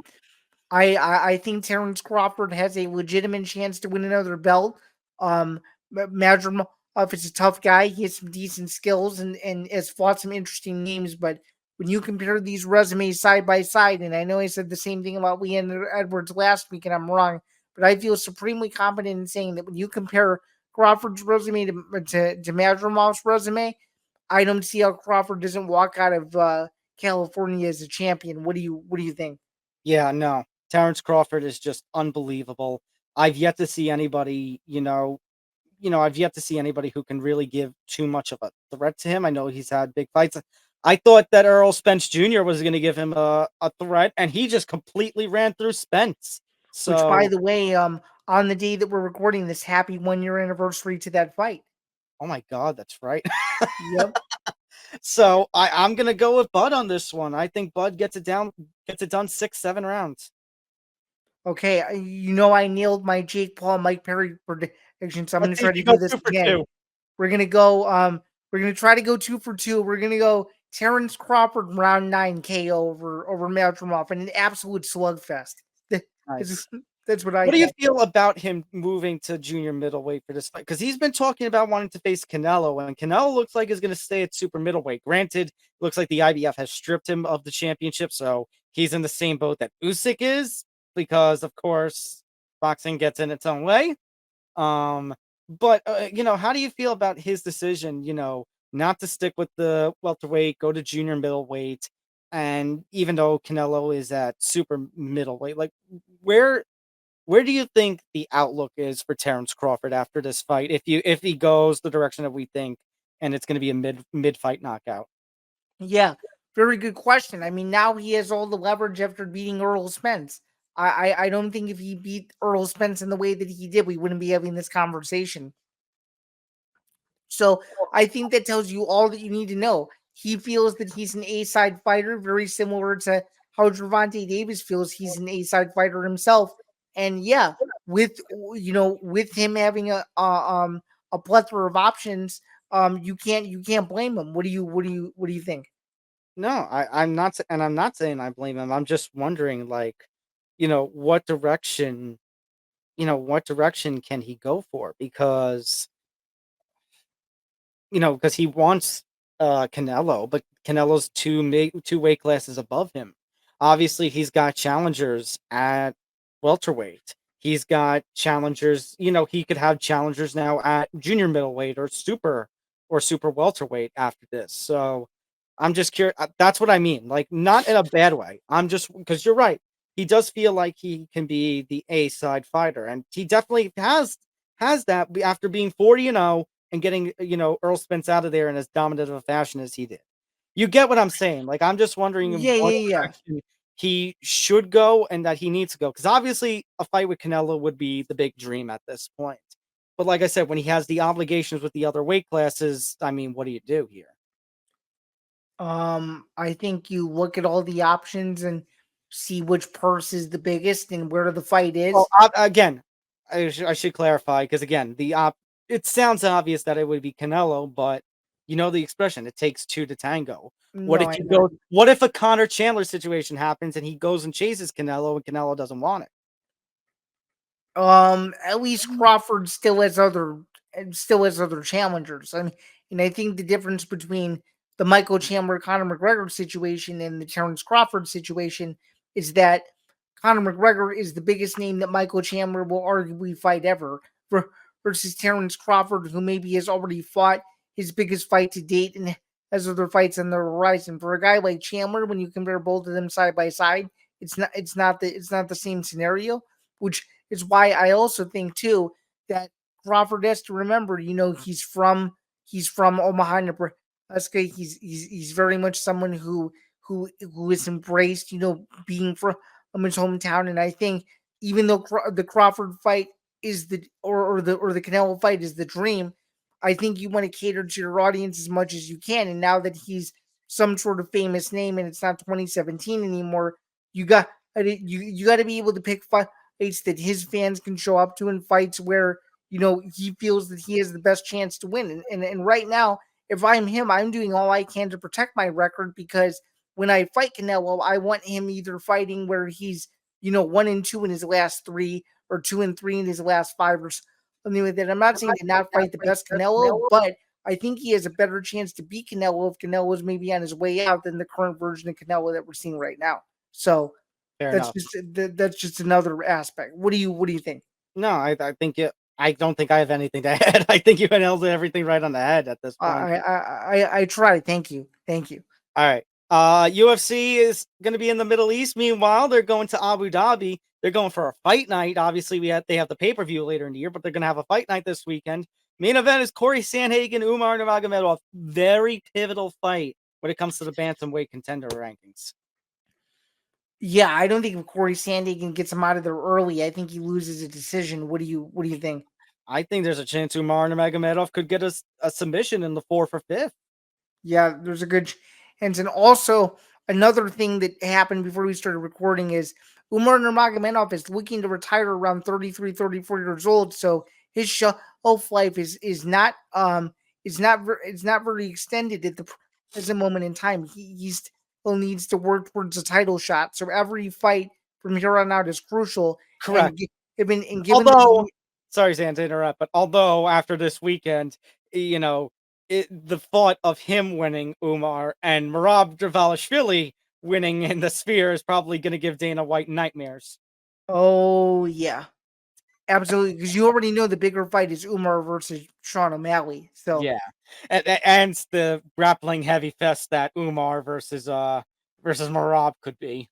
I think Terrence Crawford has a legitimate chance to win another belt. Madrimov is a tough guy. He has some decent skills and has fought some interesting names. But when you compare these resumes side by side, and I know I said the same thing about Leander Edwards last week, and I'm wrong, but I feel supremely confident in saying that when you compare Crawford's resume to Madrimov's resume, I don't see how Crawford doesn't walk out of California as a champion. What do you think? Yeah, no. Terrence Crawford is just unbelievable. I've yet to see anybody, I've yet to see anybody who can really give too much of a threat to him. I know he's had big fights. I thought that Errol Spence Jr. was going to give him a threat, and he just completely ran through Spence. Which, by So, the way, on the day that we're recording this, happy 1 year anniversary to that fight. oh my God, that's right. Yep. So I'm gonna go with Bud on this one. I think Bud gets it done 6-7 rounds. Okay, I nailed my Jake Paul, Mike Perry prediction, so I'm Let's gonna see try if to you do go this 2 for again. 2. We're gonna try to go 2 for 2. We're gonna go Terrence Crawford round 9 KO over Madrimov in an absolute slugfest. Nice. That's what I What do you think. feel about him moving to junior middleweight for this fight? Because he's been talking about wanting to face Canelo, and Canelo looks like he's going to stay at super middleweight. Granted, looks like the IBF has stripped him of the championship, so he's in the same boat that Usyk is, because of course boxing gets in its own way. But how do you feel about his decision? Not to stick with the welterweight, go to junior middleweight, and even though Canelo is at super middleweight, like where where do you think the outlook is for Terrence Crawford after this fight? If he goes the direction that we think, and it's going to be a mid fight knockout. Yeah, very good question. I mean, now he has all the leverage after beating Earl Spence. I don't think if he beat Earl Spence in the way that he did, we wouldn't be having this conversation. So I think that tells you all that you need to know. He feels that he's an A-side fighter, very similar to how Gervonta Davis feels he's an A-side fighter himself. And yeah, with him having a plethora of options, you can't blame him. What do you think? No, I'm not saying I blame him. I'm just wondering, like, what direction, what direction can he go for? Because he wants Canelo, but Canelo's two weight classes above him. Obviously, he's got challengers at welterweight. He's got challengers. He could have challengers now at junior middleweight or super welterweight after this. So I'm just curious. That's what I mean. Like, not in a bad way. I'm just because you're right. He does feel like he can be the A side fighter, and he definitely has that after being 40-0 and getting Earl Spence out of there in as dominant of a fashion as he did. You get what I'm saying? Like, I'm just wondering in Yeah, what yeah, yeah. direction he should go and that he needs to go. Because obviously, a fight with Canelo would be the big dream at this point. But like I said, when he has the obligations with the other weight classes, I mean, what do you do here? I think you look at all the options and see which purse is the biggest and where the fight Well, is. again, I should clarify because again, it sounds obvious that it would be Canelo, but you know the expression, it takes two to tango. What No, if I you know. go? What if a Connor Chandler situation happens and he goes and chases Canelo and Canelo doesn't want it? At least Crawford still has other challengers. I mean, and I think the difference between the Michael Chandler Conor McGregor situation and the Terrence Crawford situation is that Conor McGregor is the biggest name that Michael Chandler will arguably fight ever, versus Terrence Crawford, who maybe has already fought his biggest fight to date and has other fights on the horizon. For a guy like Chandler, when you compare both of them side by side, it's not the same scenario, which is why I also think too that Crawford has to remember, he's from Omaha, Nebraska. He's very much someone who is embraced, being from his hometown. And I think even though the Crawford fight is the Canelo fight is the dream, I think you want to cater to your audience as much as you can. And now that he's some sort of famous name and it's not 2017 anymore, you got you got to be able to pick fights that his fans can show up to, and fights where he feels that he has the best chance to win. And right now, if I'm him, I'm doing all I can to protect my record, because when I fight Canelo, I want him either fighting where he's 1-2 in his last 3 or 2-3 in his last 5 or something like that. I'm not saying to not fight the best Canelo, but I think he has a better chance to beat Canelo if Canelo is maybe on his way out than the current version of Canelo that we're seeing right now. So that's just another aspect. What do you think? No, I think it. I don't think I have anything to add. I think you nailed everything right on the head at this point. I tried. Thank you. All right. UFC is going to be in the Middle East. Meanwhile, they're going to Abu Dhabi. They're going for a fight night. Obviously, they have the pay-per-view later in the year, but they're going to have a fight night this weekend. Main event is Corey Sandhagen, Umar Nurmagomedov. Very pivotal fight when it comes to the bantamweight contender rankings. Yeah, I don't think if Corey Sandhagen gets him out of there early, I think he loses a decision. What do you think? I think there's a chance Umar Nurmagomedov could get a submission in the 4 for 5th. Yeah, there's a good chance. And also, another thing that happened before we started recording is Umar Nurmagomedov is looking to retire around 33, 34 years old. So his shelf life is not very extended at the present moment in time. He still needs to work towards a title shot. So every fight from here on out is crucial. Correct. Sorry, Zan, to interrupt, but although after this weekend, the thought of him winning Umar and Merab Dvalishvili winning in the Sphere is probably going to give Dana White nightmares. Oh, yeah. Absolutely, because you already know the bigger fight is Umar versus Sean O'Malley. So yeah, and the grappling heavy fest that Umar versus Merab could be.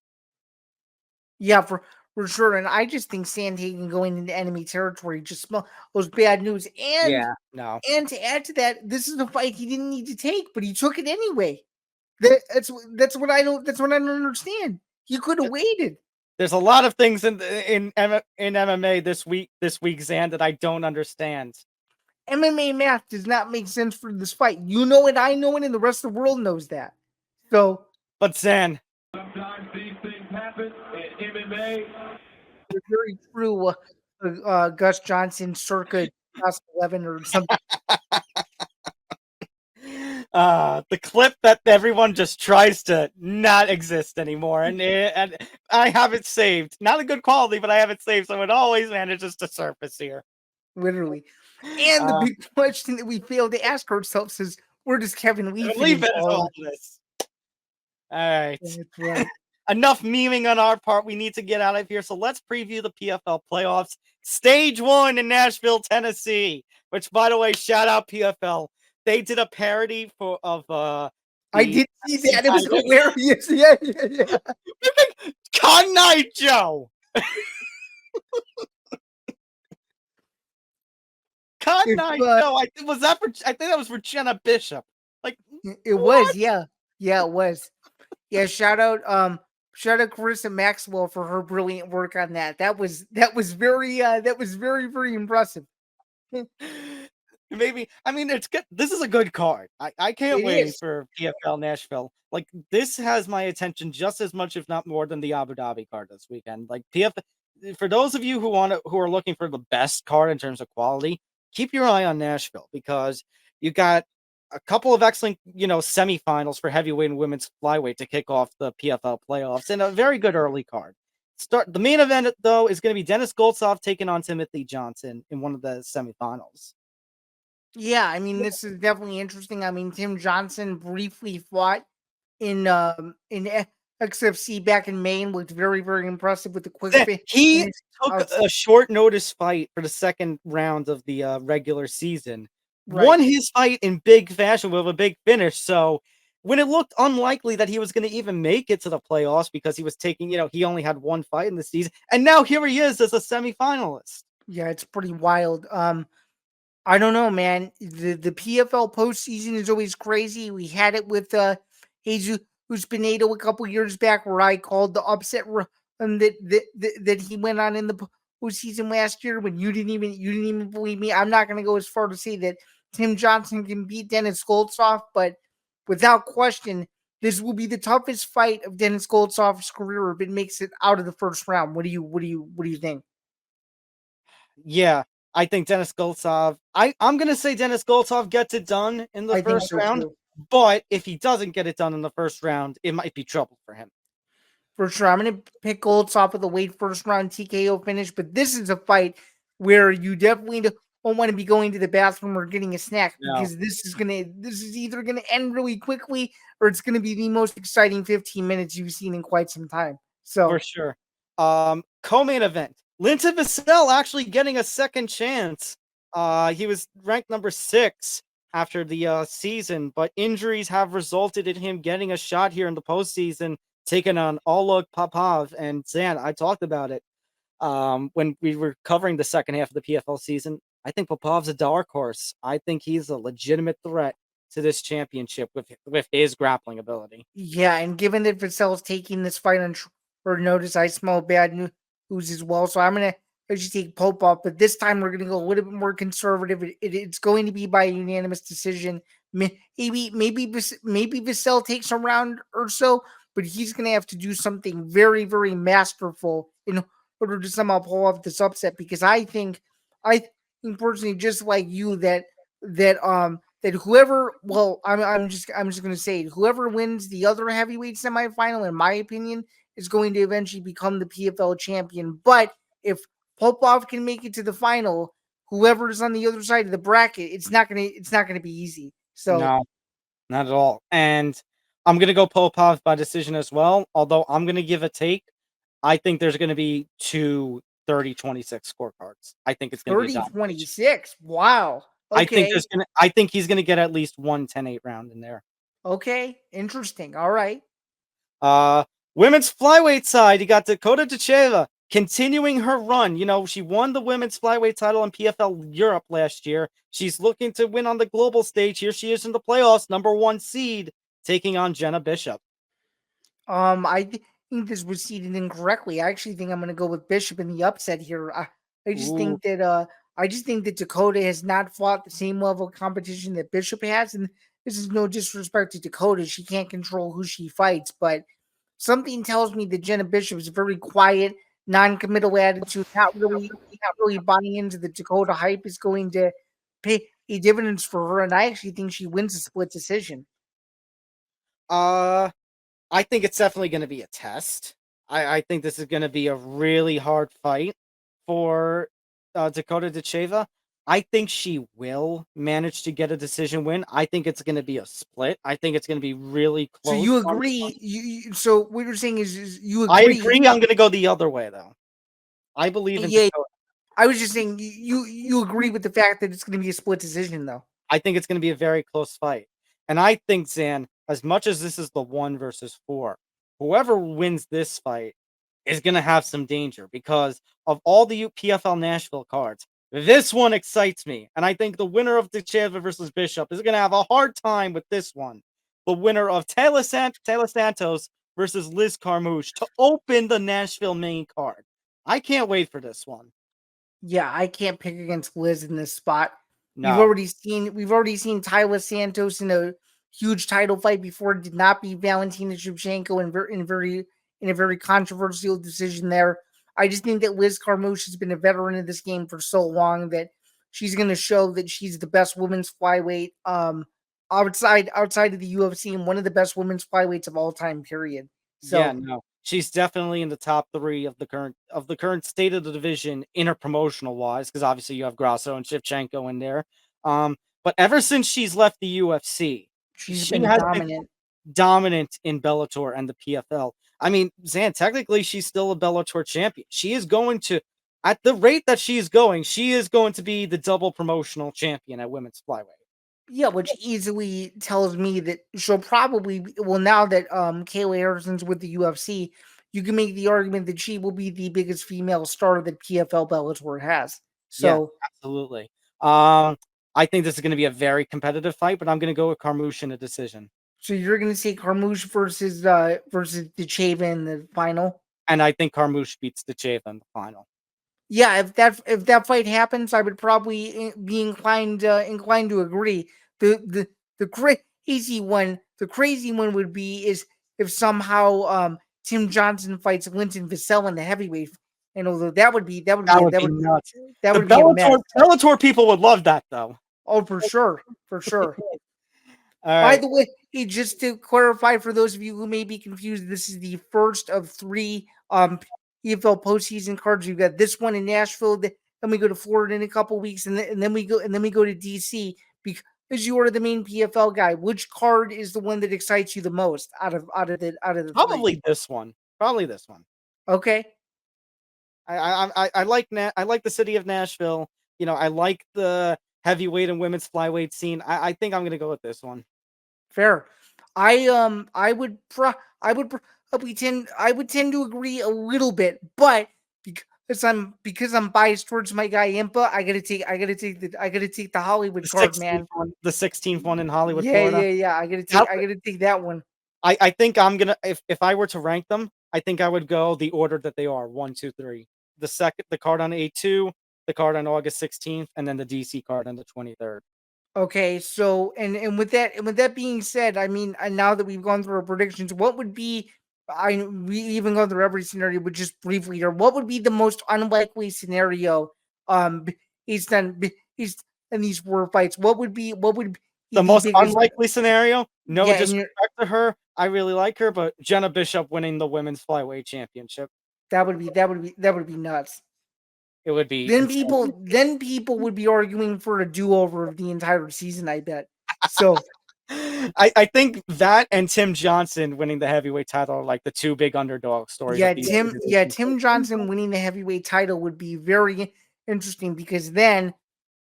Yeah, for sure. And I just think Sandhagen going into enemy territory just was bad news. And and to add to that, this is a fight he didn't need to take, but he took it anyway. That's what I don't understand. He could have waited. There's a lot of things in MMA this week, Zan, that I don't understand. MMA math does not make sense for this fight. You know it, I know it, and the rest of the world knows that. So, but Zan, sometimes these things happen in MMA. It's very true. Gus Johnson circa 2011 or something. The clip that everyone just tries to not exist anymore, and I have it saved. Not a good quality, but I have it saved, so it always manages to surface here. Literally. And the big question that we failed to ask ourselves is, where does Kevin Lee fit into all this? All right. That's right. Enough memeing on our part. We need to get out of here. So let's preview the PFL playoffs. Stage 1 in Nashville, Tennessee. Which, by the way, shout out PFL. They did a parody of I did see that. It was hilarious. Yeah. Con Night Joe. Con Night Joe. I think that was for Jenna Bishop. Like it was, yeah. Yeah, it was. Yeah, shout out Carissa Maxwell for her brilliant work on that. That was very very impressive. Maybe, I mean, it's good. This is a good card. I can't wait for PFL Nashville. Like, this has my attention just as much, if not more, than the Abu Dhabi card this weekend. Like, for those of you who are looking for the best card in terms of quality, keep your eye on Nashville, because you got a couple of excellent, semifinals for heavyweight and women's flyweight to kick off the PFL playoffs, and a very good early card. The main event, though, is going to be Dennis Goltsov taking on Timothy Johnson in one of the semifinals. Yeah, I mean, this is definitely interesting. I mean, Tim Johnson briefly fought in XFC back in May and looked very, very impressive with the quick finish. He took a short notice fight for the second round of the regular season. Right. Won his fight in big fashion with a big finish. So when it looked unlikely that he was going to even make it to the playoffs because he was taking, he only had one fight in the season. And now here he is as a semifinalist. Yeah, it's pretty wild. I don't know, man. The PFL postseason is always crazy. We had it with Jesus Pinedo a couple years back, where I called the upset run that he went on in the postseason last year when you didn't even believe me. I'm not going to go as far to say that Tim Johnson can beat Dennis Goltsov, but without question, this will be the toughest fight of Dennis Goltsov's career if it makes it out of the first round. What do you think? Yeah. I think Dennis Goltsov, I'm going to say Dennis Goltsov gets it done in the first round, but if he doesn't get it done in the first round, it might be trouble for him. For sure. I'm going to pick Goltz off of the weight first round TKO finish, but this is a fight where you definitely don't want to be going to the bathroom or getting a snack because this is either going to end really quickly or it's going to be the most exciting 15 minutes you've seen in quite some time. So for sure. Co-main event. Linton Vassell actually getting a second chance. He was ranked number 6 after the season, but injuries have resulted in him getting a shot here in the postseason, taking on Oleg Popov and Zain. I talked about it when we were covering the second half of the PFL season. I think Popov's a dark horse. I think he's a legitimate threat to this championship with his grappling ability. yeah, and given that Vassell's taking this fight on short notice, I smell bad news as well. So I'm gonna actually take Popov, but this time we're gonna go a little bit more conservative. It's going to be by unanimous decision. Maybe Vassell takes a round or so, but he's gonna have to do something very, very masterful in order to somehow pull off this upset. Because I think personally, just like you, that whoever, well, I'm just gonna say it, whoever wins the other heavyweight semifinal, in my opinion, is going to eventually become the PFL champion. But if Popov can make it to the final, whoever is on the other side of the bracket, it's not gonna be easy. So no, not at all. And I'm gonna go Popov by decision as well. Although I'm gonna give a take. I think there's gonna be 2 30-26 scorecards. I think it's gonna be 30-26. Wow. Okay. I think he's gonna get at least one 10-8 round in there. Okay. Interesting. All right. Women's flyweight side, you got Dakota Dacheva continuing her run. You know, she won the women's flyweight title in PFL Europe last year. She's looking to win on the global stage. Here she is in the playoffs, number 1 seed, taking on Jenna Bishop. I think this was seeded incorrectly. I actually think I'm going to go with Bishop in the upset here. I just think that Dakota has not fought the same level of competition that Bishop has, and this is no disrespect to Dakota. She can't control who she fights, but something tells me that Jenna Bishop is very quiet, non-committal attitude, not really buying into the Dakota hype is going to pay dividends for her, and I actually think she wins a split decision. I think it's definitely going to be a test. I think this is going to be a really hard fight for Dakota Dacheva. I think she will manage to get a decision win. I think it's going to be a split. I think it's going to be really close. So you agree? So what you're saying is you agree? I agree. I'm going to go the other way, though. I believe in Dakota. I was just saying you agree with the fact that it's going to be a split decision, though. I think it's going to be a very close fight. And I think, Zain, as much as this is the 1 versus 4, whoever wins this fight is going to have some danger because of all the PFL Nashville cards. This one excites me. And I think the winner of Dacheva versus Bishop is going to have a hard time with this one. The winner of Taylor Santos versus Liz Carmouche to open the Nashville main card. I can't wait for this one. Yeah, I can't pick against Liz in this spot. No. We've already seen Tyler Santos in a huge title fight before. Did not beat Valentina Shevchenko in a very controversial decision there. I just think that Liz Carmouche has been a veteran of this game for so long that she's going to show that she's the best women's flyweight outside of the UFC and one of the best women's flyweights of all time. Period. So yeah, no, she's definitely in the top 3 of the current state of the division interpromotional wise, because obviously you have Grasso and Shevchenko in there. But ever since she's left the UFC, she been dominant in Bellator and the PFL. I mean, Zain, technically she's still a Bellator champion. She is going to, at the rate that she is going to be the double promotional champion at women's flyweight. Yeah, which easily tells me that she'll probably, well, now that Kayla Harrison's with the UFC, you can make the argument that she will be the biggest female star that PFL Bellator has. So yeah, absolutely. I think this is going to be a very competitive fight, but I'm going to go with Carmouche in a decision. So you're going to say Carmouche versus Dacheva in the final? And I think Carmouche beats Dacheva in the final. Yeah, if that fight happens, I would probably be inclined to agree. The crazy one would be is if somehow Tim Johnson fights Linton Vassell in the heavyweight. And although that would be nuts. That would be a mess. Bellator people would love that though. Oh, for sure. All By right. the way, hey, just to clarify for those of you who may be confused, this is the first of 3 PFL postseason cards. We've got this one in Nashville, then we go to Florida in a couple weeks, and then we go to DC because you are the main PFL guy. Which card is the one that excites you the most out of the 3? Probably this one. Probably this one. Okay. I like the city of Nashville. You know, I like the heavyweight and women's flyweight scene. I think I'm gonna go with this one. Fair. I would probably tend to agree a little bit, but because I'm biased towards my guy Impa, I gotta take the Hollywood card, man. The 16th one in Hollywood, Yeah, Florida. yeah. I gotta take that one. I think I'm gonna if I were to rank them, I think I would go the order that they are 1, 2, 3. The card on A2, the card on August 16th, and then the DC card on the 23rd. Okay, so and with that being said, I mean, now that we've gone through our predictions, what would be we even gone through every scenario, but just briefly here, what would be the most unlikely scenario based on these 4 fights? What would be The most unlikely scenario? No Yeah, disrespect to her. I really like her, but Jenna Bishop winning the women's flyweight championship. that would be nuts. It would be Then insane. people would be arguing for a do-over of the entire season, I bet. So I think that and Tim Johnson winning the heavyweight title are like the 2 big underdog stories. yeah, of these Tim Johnson winning the heavyweight title would be very interesting because then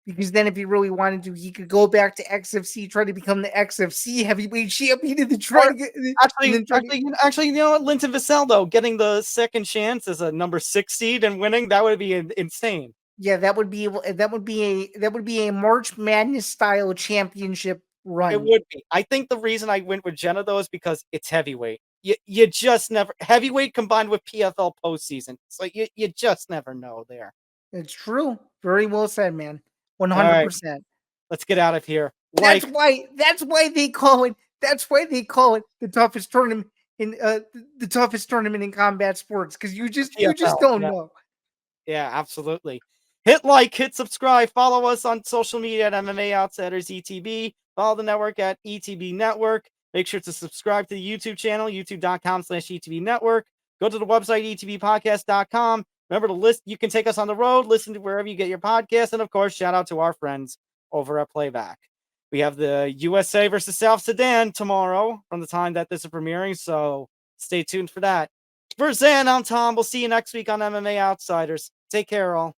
if he really wanted to, he could go back to XFC, try to become the XFC heavyweight champion, and then try to get Actually, you know what? Linton Vaseldo getting the second chance as a number 6 seed and winning, that would be insane. Yeah, that would be a March Madness style championship run. It would be. I think the reason I went with Jenna though is because it's heavyweight. You just never heavyweight combined with PFL postseason. So you just never know there. It's true. Very well said, man. 100%. Right. Let's get out of here. That's why they call it the toughest tournament in combat sports, because you just don't know. Yeah, absolutely. Hit like, hit subscribe, follow us on social media at MMA Outsiders ETB. Follow the network at ETB Network. Make sure to subscribe to the YouTube channel, youtube.com/ETB Network. Go to the website, etbpodcast.com. Remember to listen. You can take us on the road, listen to wherever you get your podcast. And of course, shout out to our friends over at Playback. We have the USA versus South Sudan tomorrow from the time that this is premiering. So stay tuned for that. For Zain, I'm Tom. We'll see you next week on MMA Outsiders. Take care, all.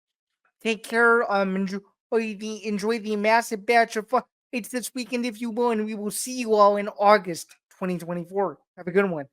Take care. Enjoy the massive batch of fights this weekend, if you will, and we will see you all in August 2024. Have a good one.